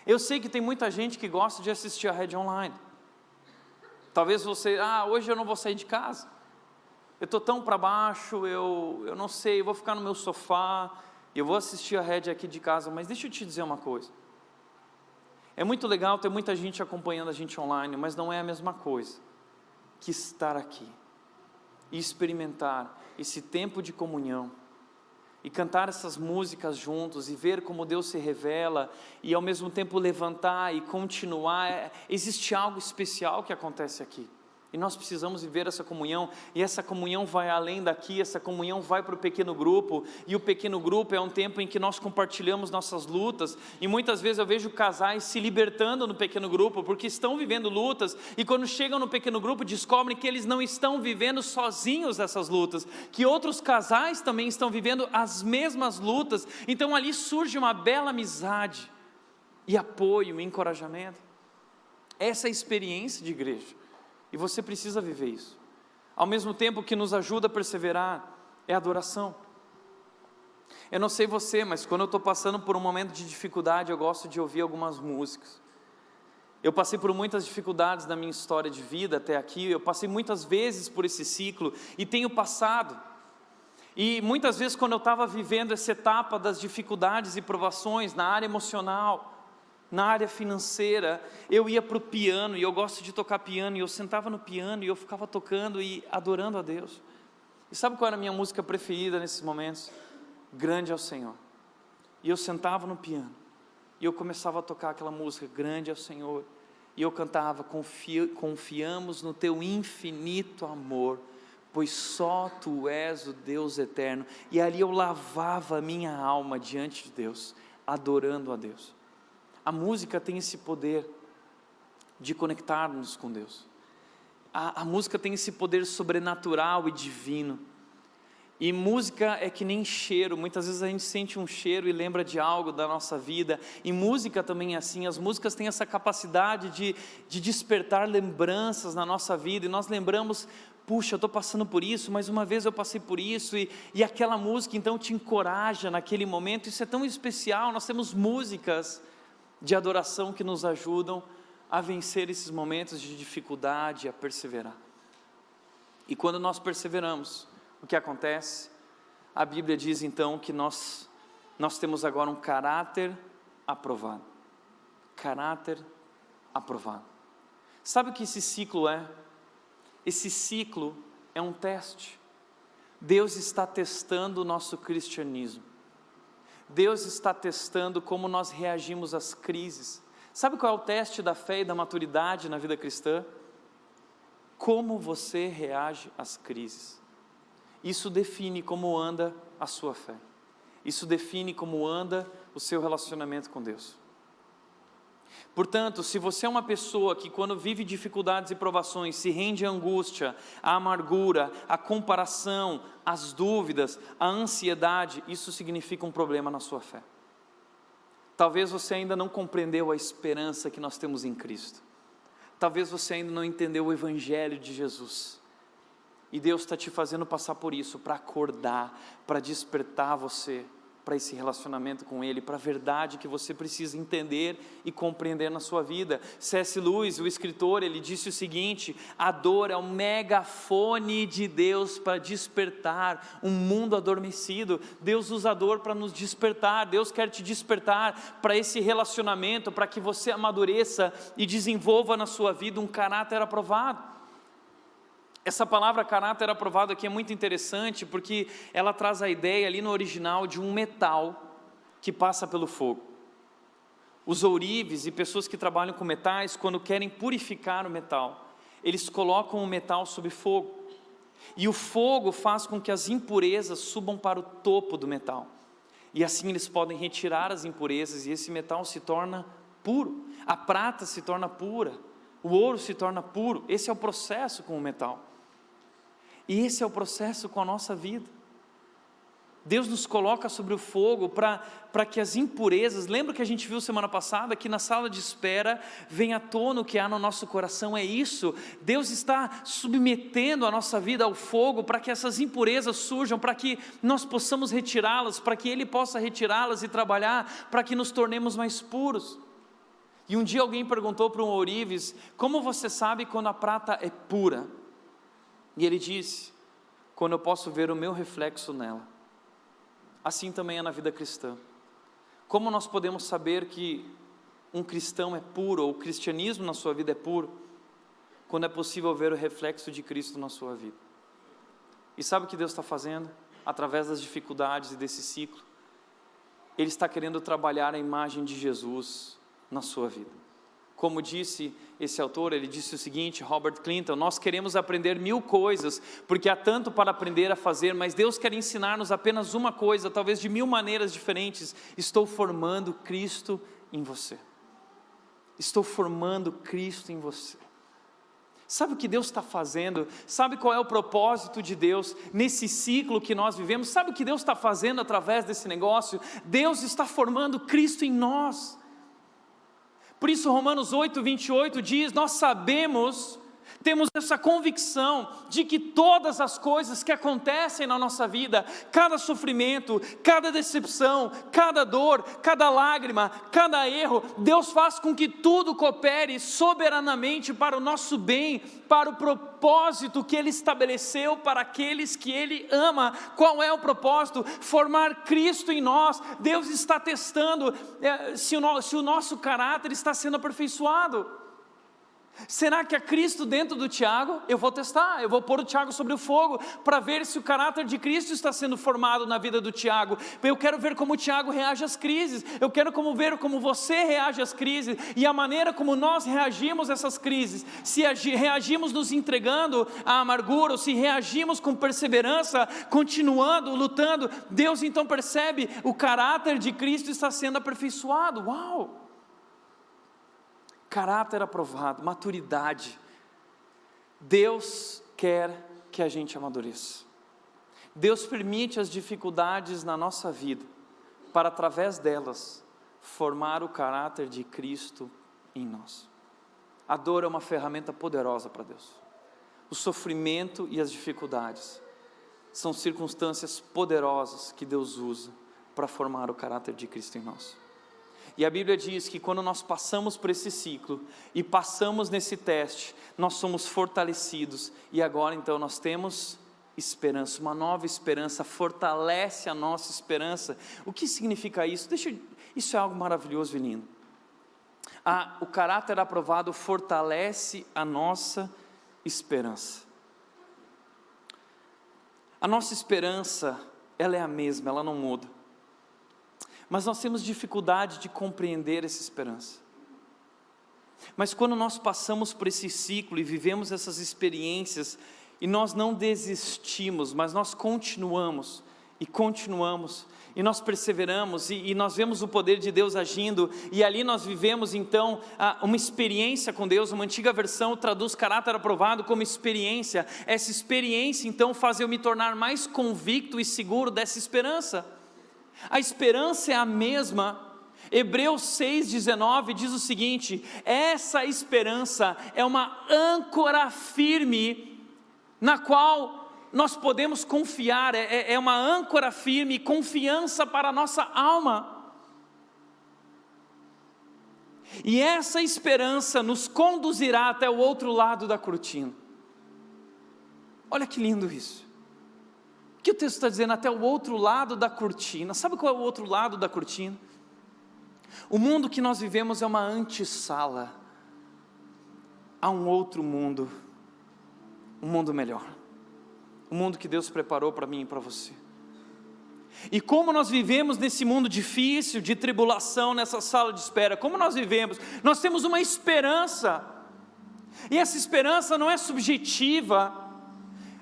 S1: Eu sei que tem muita gente que gosta de assistir a rede online, talvez você, hoje eu não vou sair de casa, eu estou tão para baixo, eu não sei, eu vou ficar no meu sofá, eu vou assistir a rede aqui de casa, mas deixa eu te dizer uma coisa, é muito legal ter muita gente acompanhando a gente online, mas não é a mesma coisa que estar aqui, e experimentar esse tempo de comunhão, e cantar essas músicas juntos, e ver como Deus se revela, e ao mesmo tempo levantar e continuar. Existe algo especial que acontece aqui, e nós precisamos viver essa comunhão, e essa comunhão vai além daqui, essa comunhão vai para o pequeno grupo, e o pequeno grupo é um tempo em que nós compartilhamos nossas lutas, e muitas vezes eu vejo casais se libertando no pequeno grupo, porque estão vivendo lutas, e quando chegam no pequeno grupo descobrem que eles não estão vivendo sozinhos essas lutas, que outros casais também estão vivendo as mesmas lutas, então ali surge uma bela amizade, e apoio, e encorajamento. Essa é a experiência de igreja, e você precisa viver isso. Ao mesmo tempo que nos ajuda a perseverar, é a adoração. Eu não sei você, mas quando eu estou passando por um momento de dificuldade, eu gosto de ouvir algumas músicas. Eu passei por muitas dificuldades na minha história de vida até aqui, eu passei muitas vezes por esse ciclo, e tenho passado. E muitas vezes quando eu estava vivendo essa etapa das dificuldades e provações na área emocional, na área financeira, eu ia para o piano, e eu gosto de tocar piano, e eu sentava no piano, e eu ficava tocando e adorando a Deus. E sabe qual era a minha música preferida nesses momentos? Grande é o Senhor. E eu sentava no piano, e eu começava a tocar aquela música, Grande é o Senhor, e eu cantava, confiamos no teu infinito amor, pois só tu és o Deus eterno. E ali eu lavava a minha alma diante de Deus, adorando a Deus. A música tem esse poder de conectar-nos com Deus. A música tem esse poder sobrenatural e divino. E música é que nem cheiro, muitas vezes a gente sente um cheiro e lembra de algo da nossa vida. E música também é assim, as músicas têm essa capacidade de despertar lembranças na nossa vida. E nós lembramos, puxa, eu estou passando por isso, mas uma vez eu passei por isso, e aquela música então te encoraja naquele momento. Isso é tão especial, nós temos músicas de adoração que nos ajudam a vencer esses momentos de dificuldade, a perseverar. E quando nós perseveramos, o que acontece? A Bíblia diz então que nós temos agora um caráter aprovado. Caráter aprovado. Sabe o que esse ciclo é? Esse ciclo é um teste. Deus está testando o nosso cristianismo. Deus está testando como nós reagimos às crises. Sabe qual é o teste da fé e da maturidade na vida cristã? Como você reage às crises. Isso define como anda a sua fé. Isso define como anda o seu relacionamento com Deus. Portanto, se você é uma pessoa que quando vive dificuldades e provações se rende à angústia, à amargura, à comparação, às dúvidas, à ansiedade, isso significa um problema na sua fé. Talvez você ainda não compreendeu a esperança que nós temos em Cristo. Talvez você ainda não entendeu o Evangelho de Jesus. E Deus está te fazendo passar por isso, para acordar, para despertar você para esse relacionamento com Ele, para a verdade que você precisa entender e compreender na sua vida. C.S. Lewis, o escritor, ele disse o seguinte: a dor é o megafone de Deus para despertar um mundo adormecido. Deus usa a dor para nos despertar. Deus quer te despertar para esse relacionamento, para que você amadureça e desenvolva na sua vida um caráter aprovado. Essa palavra caráter aprovado aqui é muito interessante, porque ela traz a ideia ali no original de um metal que passa pelo fogo. Os ourives e pessoas que trabalham com metais, quando querem purificar o metal, eles colocam o metal sob fogo. E o fogo faz com que as impurezas subam para o topo do metal. E assim eles podem retirar as impurezas e esse metal se torna puro. A prata se torna pura, o ouro se torna puro. Esse é o processo com o metal. E esse é o processo com a nossa vida. Deus nos coloca sobre o fogo para que as impurezas, lembra que a gente viu semana passada, que na sala de espera vem à tona o que há no nosso coração, é isso, Deus está submetendo a nossa vida ao fogo, para que essas impurezas surjam, para que nós possamos retirá-las, para que Ele possa retirá-las e trabalhar, para que nos tornemos mais puros. E um dia alguém perguntou para um ourives: como você sabe quando a prata é pura? E ele disse: quando eu posso ver o meu reflexo nela. Assim também é na vida cristã. Como nós podemos saber que um cristão é puro, ou o cristianismo na sua vida é puro? Quando é possível ver o reflexo de Cristo na sua vida. E sabe o que Deus está fazendo? Através das dificuldades e desse ciclo, Ele está querendo trabalhar a imagem de Jesus na sua vida. Como disse esse autor, ele disse o seguinte, Robert Clinton: nós queremos aprender 1000 coisas, porque há tanto para aprender a fazer, mas Deus quer ensinar-nos apenas uma coisa, talvez de 1000 maneiras diferentes. Estou formando Cristo em você. Estou formando Cristo em você. Sabe o que Deus está fazendo? Sabe qual é o propósito de Deus nesse ciclo que nós vivemos? Sabe o que Deus está fazendo através desse negócio? Deus está formando Cristo em nós. Por isso Romanos 8:28 diz: nós sabemos, temos essa convicção de que todas as coisas que acontecem na nossa vida, cada sofrimento, cada decepção, cada dor, cada lágrima, cada erro, Deus faz com que tudo coopere soberanamente para o nosso bem, para o propósito que Ele estabeleceu para aqueles que Ele ama. Qual é o propósito? Formar Cristo em nós. Deus está testando se o nosso caráter está sendo aperfeiçoado. Será que é Cristo dentro do Tiago? Eu vou testar, eu vou pôr o Tiago sobre o fogo, para ver se o caráter de Cristo está sendo formado na vida do Tiago. Eu quero ver como o Tiago reage às crises, eu quero ver como você reage às crises, e a maneira como nós reagimos a essas crises, se reagimos nos entregando à amargura, ou se reagimos com perseverança, continuando, lutando. Deus então percebe, o caráter de Cristo está sendo aperfeiçoado. Uau! Caráter aprovado, maturidade. Deus quer que a gente amadureça. Deus permite as dificuldades na nossa vida, para através delas, formar o caráter de Cristo em nós. A dor é uma ferramenta poderosa para Deus. O sofrimento e as dificuldades são circunstâncias poderosas que Deus usa para formar o caráter de Cristo em nós. E a Bíblia diz que quando nós passamos por esse ciclo e passamos nesse teste, nós somos fortalecidos, e agora então nós temos esperança, uma nova esperança, fortalece a nossa esperança. O que significa isso? Isso é algo maravilhoso e lindo. O caráter aprovado fortalece a nossa esperança. A nossa esperança, ela é a mesma, ela não muda. Mas nós temos dificuldade de compreender essa esperança. Mas quando nós passamos por esse ciclo e vivemos essas experiências, e nós não desistimos, mas nós continuamos, e nós perseveramos, e nós vemos o poder de Deus agindo, e ali nós vivemos então uma experiência com Deus. Uma antiga versão traduz caráter aprovado como experiência. Essa experiência então faz eu me tornar mais convicto e seguro dessa esperança. A esperança é a mesma. Hebreus 6,19 diz o seguinte: essa esperança é uma âncora firme, na qual nós podemos confiar, é uma âncora firme, confiança para a nossa alma. E essa esperança nos conduzirá até o outro lado da cortina. Olha que lindo isso. O que o texto está dizendo? Até o outro lado da cortina. Sabe qual é o outro lado da cortina? O mundo que nós vivemos é uma antessala a um outro mundo, um mundo melhor, o mundo que Deus preparou para mim e para você. E como nós vivemos nesse mundo difícil, de tribulação, nessa sala de espera, como nós vivemos? Nós temos uma esperança, e essa esperança não é subjetiva.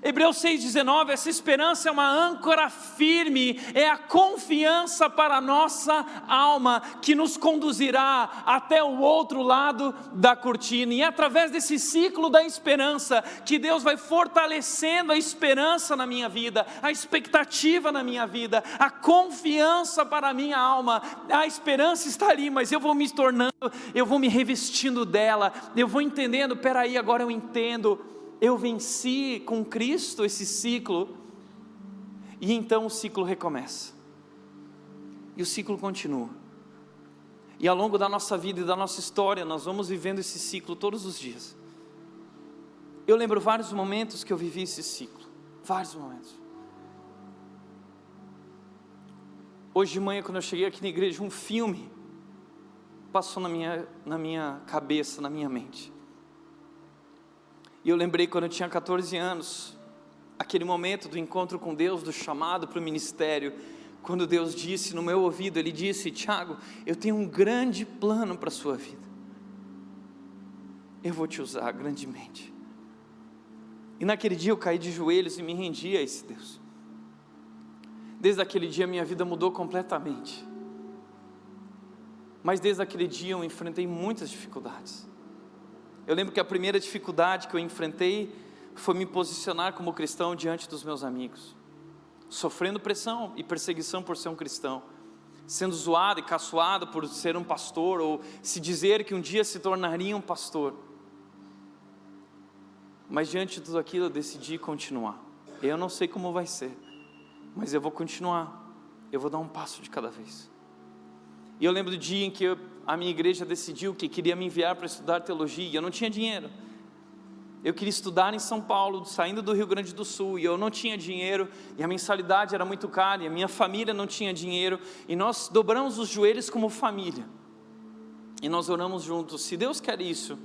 S1: Hebreus 6,19, essa esperança é uma âncora firme, é a confiança para a nossa alma, que nos conduzirá até o outro lado da cortina. E é através desse ciclo da esperança, que Deus vai fortalecendo a esperança na minha vida, a expectativa na minha vida, a confiança para a minha alma. A esperança está ali, mas eu vou me tornando, eu vou me revestindo dela, eu vou entendendo, peraí, agora eu entendo, eu venci com Cristo esse ciclo, e então o ciclo recomeça, e o ciclo continua, e ao longo da nossa vida e da nossa história, nós vamos vivendo esse ciclo todos os dias. Eu lembro vários momentos que eu vivi esse ciclo, vários momentos. Hoje de manhã, quando eu cheguei aqui na igreja, um filme passou na minha cabeça, na minha mente. E eu lembrei quando eu tinha 14 anos, aquele momento do encontro com Deus, do chamado para o ministério, quando Deus disse no meu ouvido, Ele disse: Tiago, eu tenho um grande plano para a sua vida, eu vou te usar grandemente. E naquele dia eu caí de joelhos e me rendi a esse Deus. Desde aquele dia minha vida mudou completamente, mas desde aquele dia eu enfrentei muitas dificuldades. Eu lembro que a primeira dificuldade que eu enfrentei foi me posicionar como cristão diante dos meus amigos, sofrendo pressão e perseguição por ser um cristão, sendo zoado e caçoado por ser um pastor, ou se dizer que um dia se tornaria um pastor. Mas diante de tudo aquilo eu decidi continuar. Eu não sei como vai ser, mas eu vou continuar, eu vou dar um passo de cada vez. E eu lembro do dia em que a minha igreja decidiu que queria me enviar para estudar teologia, e eu não tinha dinheiro. Eu queria estudar em São Paulo, saindo do Rio Grande do Sul, e eu não tinha dinheiro, e a mensalidade era muito cara, e a minha família não tinha dinheiro, e nós dobramos os joelhos como família, e nós oramos juntos: se Deus quer isso,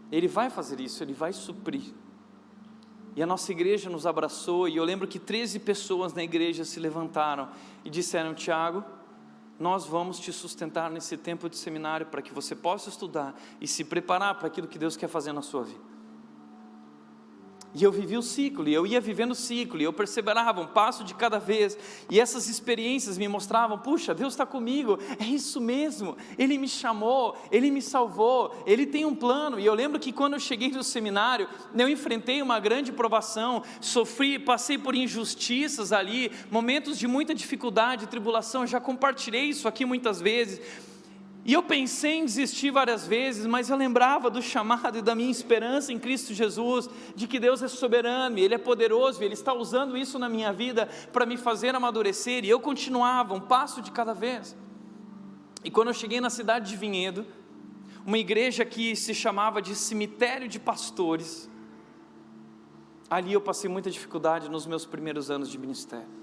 S1: Ele vai fazer isso, Ele vai suprir. E a nossa igreja nos abraçou, e eu lembro que 13 pessoas na igreja se levantaram e disseram: Tiago, nós vamos te sustentar nesse tempo de seminário, para que você possa estudar e se preparar para aquilo que Deus quer fazer na sua vida. E eu vivi o ciclo, e eu ia vivendo o ciclo, e eu perseverava um passo de cada vez, e essas experiências me mostravam: puxa, Deus está comigo, é isso mesmo, Ele me chamou, Ele me salvou, Ele tem um plano. E eu lembro que quando eu cheguei no seminário, eu enfrentei uma grande provação, sofri, passei por injustiças ali, momentos de muita dificuldade, tribulação. Eu já compartilhei isso aqui muitas vezes, e eu pensei em desistir várias vezes, mas eu lembrava do chamado e da minha esperança em Cristo Jesus, de que Deus é soberano, Ele é poderoso, e Ele está usando isso na minha vida para me fazer amadurecer. E eu continuava um passo de cada vez. E quando eu cheguei na cidade de Vinhedo, uma igreja que se chamava de Cemitério de Pastores, ali eu passei muita dificuldade nos meus primeiros anos de ministério.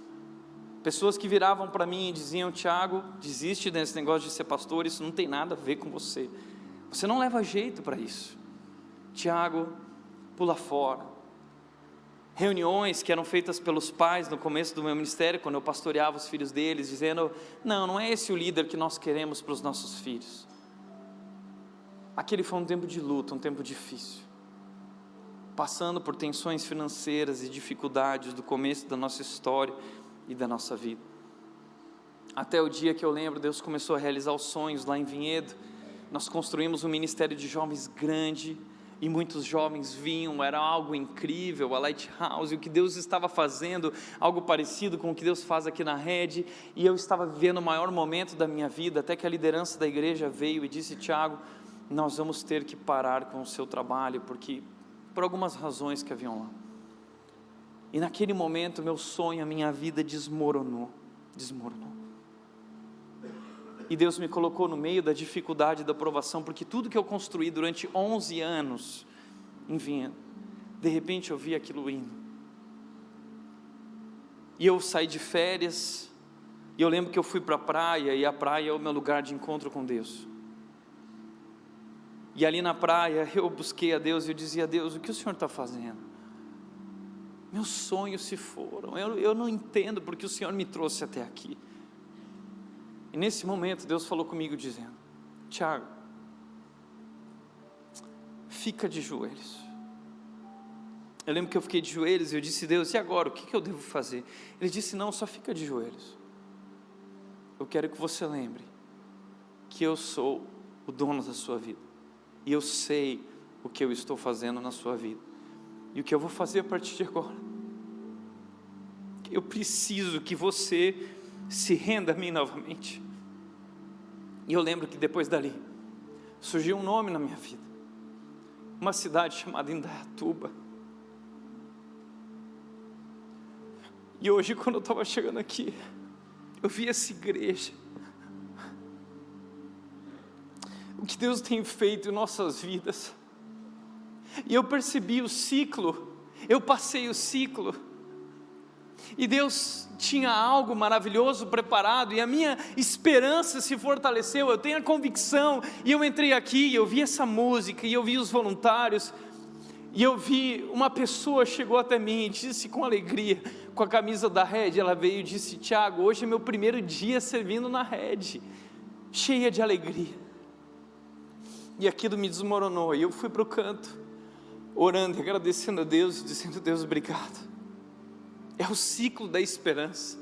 S1: Pessoas que viravam para mim e diziam: Tiago, desiste desse negócio de ser pastor, isso não tem nada a ver com você, você não leva jeito para isso. Tiago, pula fora. Reuniões que eram feitas pelos pais no começo do meu ministério, quando eu pastoreava os filhos deles, dizendo: não é esse o líder que nós queremos para os nossos filhos. Aquele foi um tempo de luta, um tempo difícil, passando por tensões financeiras e dificuldades do começo da nossa história e da nossa vida. Até o dia que eu lembro, Deus começou a realizar os sonhos lá em Vinhedo. Nós construímos um ministério de jovens grande, e muitos jovens vinham, era algo incrível, a Lighthouse, o que Deus estava fazendo, algo parecido com o que Deus faz aqui na Rede, e eu estava vivendo o maior momento da minha vida, até que a liderança da igreja veio e disse: Tiago, nós vamos ter que parar com o seu trabalho, porque por algumas razões que haviam lá. E naquele momento, meu sonho, a minha vida desmoronou. E Deus me colocou no meio da dificuldade da provação, porque tudo que eu construí durante 11 anos em Vinhedo, de repente eu vi aquilo indo. E eu saí de férias, e eu lembro que eu fui para a praia, e a praia é o meu lugar de encontro com Deus. E ali na praia eu busquei a Deus, e eu dizia: a Deus, o que o Senhor está fazendo? Meus sonhos se foram, eu não entendo porque o Senhor me trouxe até aqui. E nesse momento Deus falou comigo dizendo: Tiago, fica de joelhos. Eu lembro que eu fiquei de joelhos e eu disse: Deus, e agora, o que eu devo fazer? Ele disse: não, só fica de joelhos. Eu quero que você lembre que eu sou o dono da sua vida, e eu sei o que eu estou fazendo na sua vida, e o que eu vou fazer a partir de agora. Eu preciso que você se renda a mim novamente. E eu lembro que depois dali surgiu um nome na minha vida, uma cidade chamada Indaiatuba. E hoje, quando eu estava chegando aqui, eu vi essa igreja, o que Deus tem feito em nossas vidas, e eu percebi o ciclo, eu passei o ciclo, e Deus tinha algo maravilhoso preparado, e a minha esperança se fortaleceu. Eu tenho a convicção, e eu entrei aqui, e eu vi essa música, e eu vi os voluntários, e eu vi uma pessoa chegou até mim e disse com alegria, com a camisa da Rede, ela veio e disse: Tiago, hoje é meu primeiro dia servindo na Rede, cheia de alegria. E aquilo me desmoronou, e eu fui para o canto, orando e agradecendo a Deus, dizendo: Deus, obrigado. É o ciclo da esperança.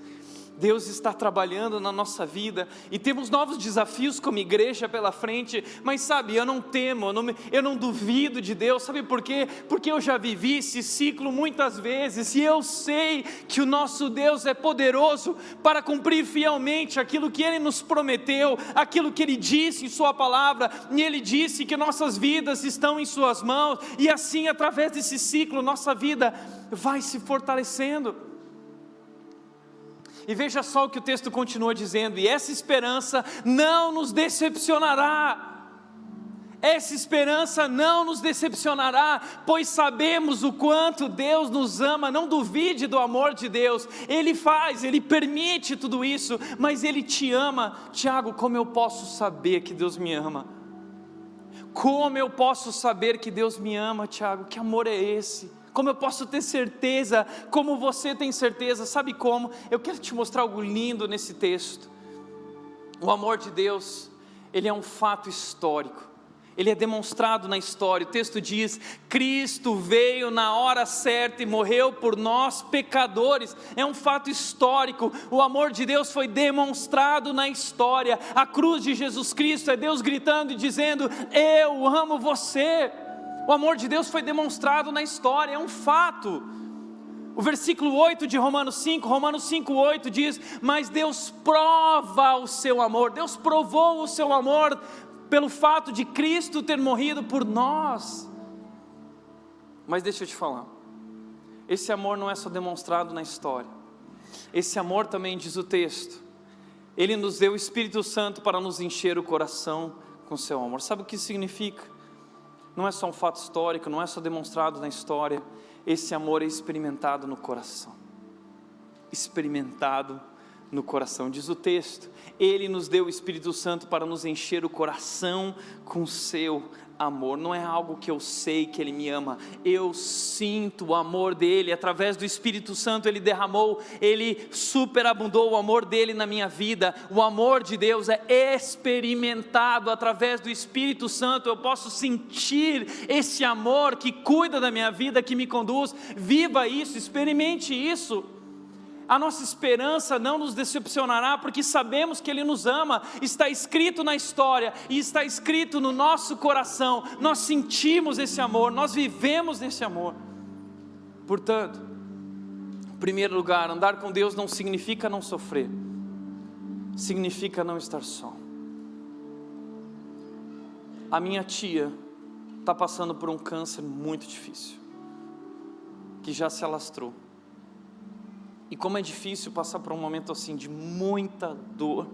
S1: Deus está trabalhando na nossa vida, e temos novos desafios como igreja pela frente, mas sabe, eu não temo, eu não duvido de Deus. Sabe por quê? Porque eu já vivi esse ciclo muitas vezes, e eu sei que o nosso Deus é poderoso para cumprir fielmente aquilo que Ele nos prometeu, aquilo que Ele disse em Sua palavra, e Ele disse que nossas vidas estão em Suas mãos, e assim através desse ciclo, nossa vida vai se fortalecendo. E veja só o que o texto continua dizendo: e essa esperança não nos decepcionará. Essa esperança não nos decepcionará, pois sabemos o quanto Deus nos ama. Não duvide do amor de Deus. Ele faz, Ele permite tudo isso, mas Ele te ama. Tiago, como eu posso saber que Deus me ama? Como eu posso saber que Deus me ama, Tiago? Que amor é esse? Como eu posso ter certeza, como você tem certeza? Sabe como? Eu quero te mostrar algo lindo nesse texto. O amor de Deus, ele é um fato histórico, ele é demonstrado na história. O texto diz: Cristo veio na hora certa e morreu por nós pecadores. É um fato histórico, o amor de Deus foi demonstrado na história. A cruz de Jesus Cristo é Deus gritando e dizendo: eu amo você. O amor de Deus foi demonstrado na história, é um fato. O versículo 8 de Romanos 5:8 diz: mas Deus prova o seu amor, Deus provou o seu amor pelo fato de Cristo ter morrido por nós. Mas deixa eu te falar, esse amor não é só demonstrado na história, esse amor também, diz o texto, Ele nos deu o Espírito Santo para nos encher o coração com o seu amor. Sabe o que isso significa? Não é só um fato histórico, não é só demonstrado na história, esse amor é experimentado no coração. Experimentado no coração, diz o texto, Ele nos deu o Espírito Santo para nos encher o coração com o seu amor, não é algo que eu sei que Ele me ama, eu sinto o amor dEle, através do Espírito Santo Ele derramou, Ele superabundou o amor dEle na minha vida. O amor de Deus é experimentado através do Espírito Santo, eu posso sentir esse amor que cuida da minha vida, que me conduz. Viva isso, experimente isso. A nossa esperança não nos decepcionará, porque sabemos que Ele nos ama. Está escrito na história e está escrito no nosso coração. Nós sentimos esse amor, nós vivemos esse amor. Portanto, em primeiro lugar, andar com Deus não significa não sofrer, significa não estar só. A minha tia está passando por um câncer muito difícil, que já se alastrou. E como é difícil passar por um momento assim de muita dor.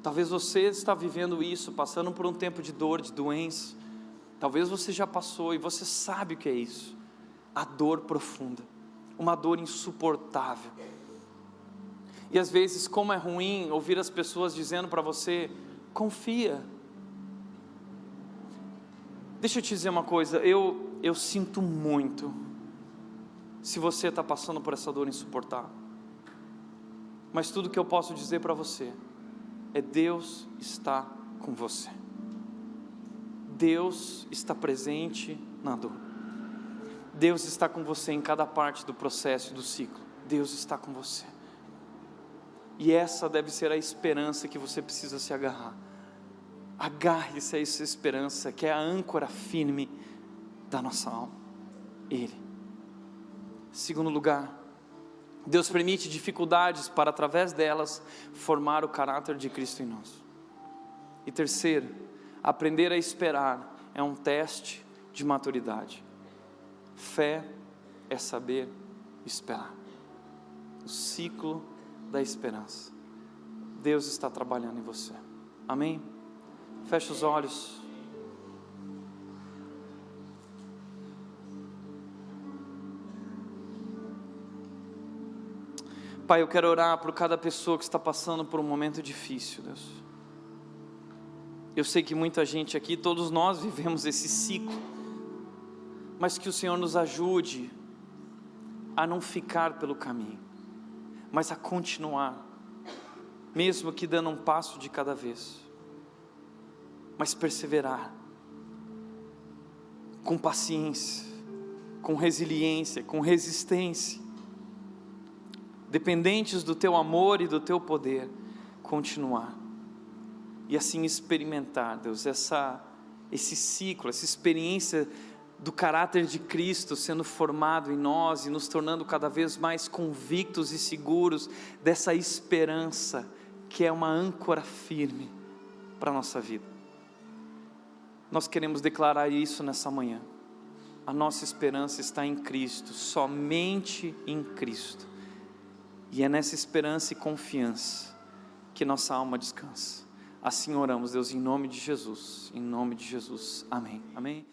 S1: Talvez você está vivendo isso, passando por um tempo de dor, de doença. Talvez você já passou e você sabe o que é isso. A dor profunda, uma dor insuportável. E às vezes, como é ruim ouvir as pessoas dizendo para você: confia. Deixa eu te dizer uma coisa, eu sinto muito se você está passando por essa dor insuportável. Mas tudo que eu posso dizer para você é: Deus está com você. Deus está presente na dor. Deus está com você em cada parte do processo, do ciclo. Deus está com você. E essa deve ser a esperança que você precisa se agarrar. Agarre-se a essa esperança, que é a âncora firme da nossa alma. Ele. Segundo lugar, Deus permite dificuldades para, através delas, formar o caráter de Cristo em nós. E terceiro, aprender a esperar é um teste de maturidade. Fé é saber esperar. O ciclo da esperança. Deus está trabalhando em você. Amém? Feche os olhos. Pai, eu quero orar por cada pessoa que está passando por um momento difícil, Deus. Eu sei que muita gente aqui, todos nós vivemos esse ciclo, mas que o Senhor nos ajude a não ficar pelo caminho, mas a continuar, mesmo que dando um passo de cada vez, mas perseverar, com paciência, com resiliência, com resistência, dependentes do Teu amor e do Teu poder, continuar, e assim experimentar, Deus, esse ciclo, essa experiência do caráter de Cristo sendo formado em nós e nos tornando cada vez mais convictos e seguros dessa esperança, que é uma âncora firme para a nossa vida. Nós queremos declarar isso nessa manhã. A nossa esperança está em Cristo, somente em Cristo. E é nessa esperança e confiança que nossa alma descansa. Assim oramos, Deus, em nome de Jesus. Em nome de Jesus. Amém. Amém.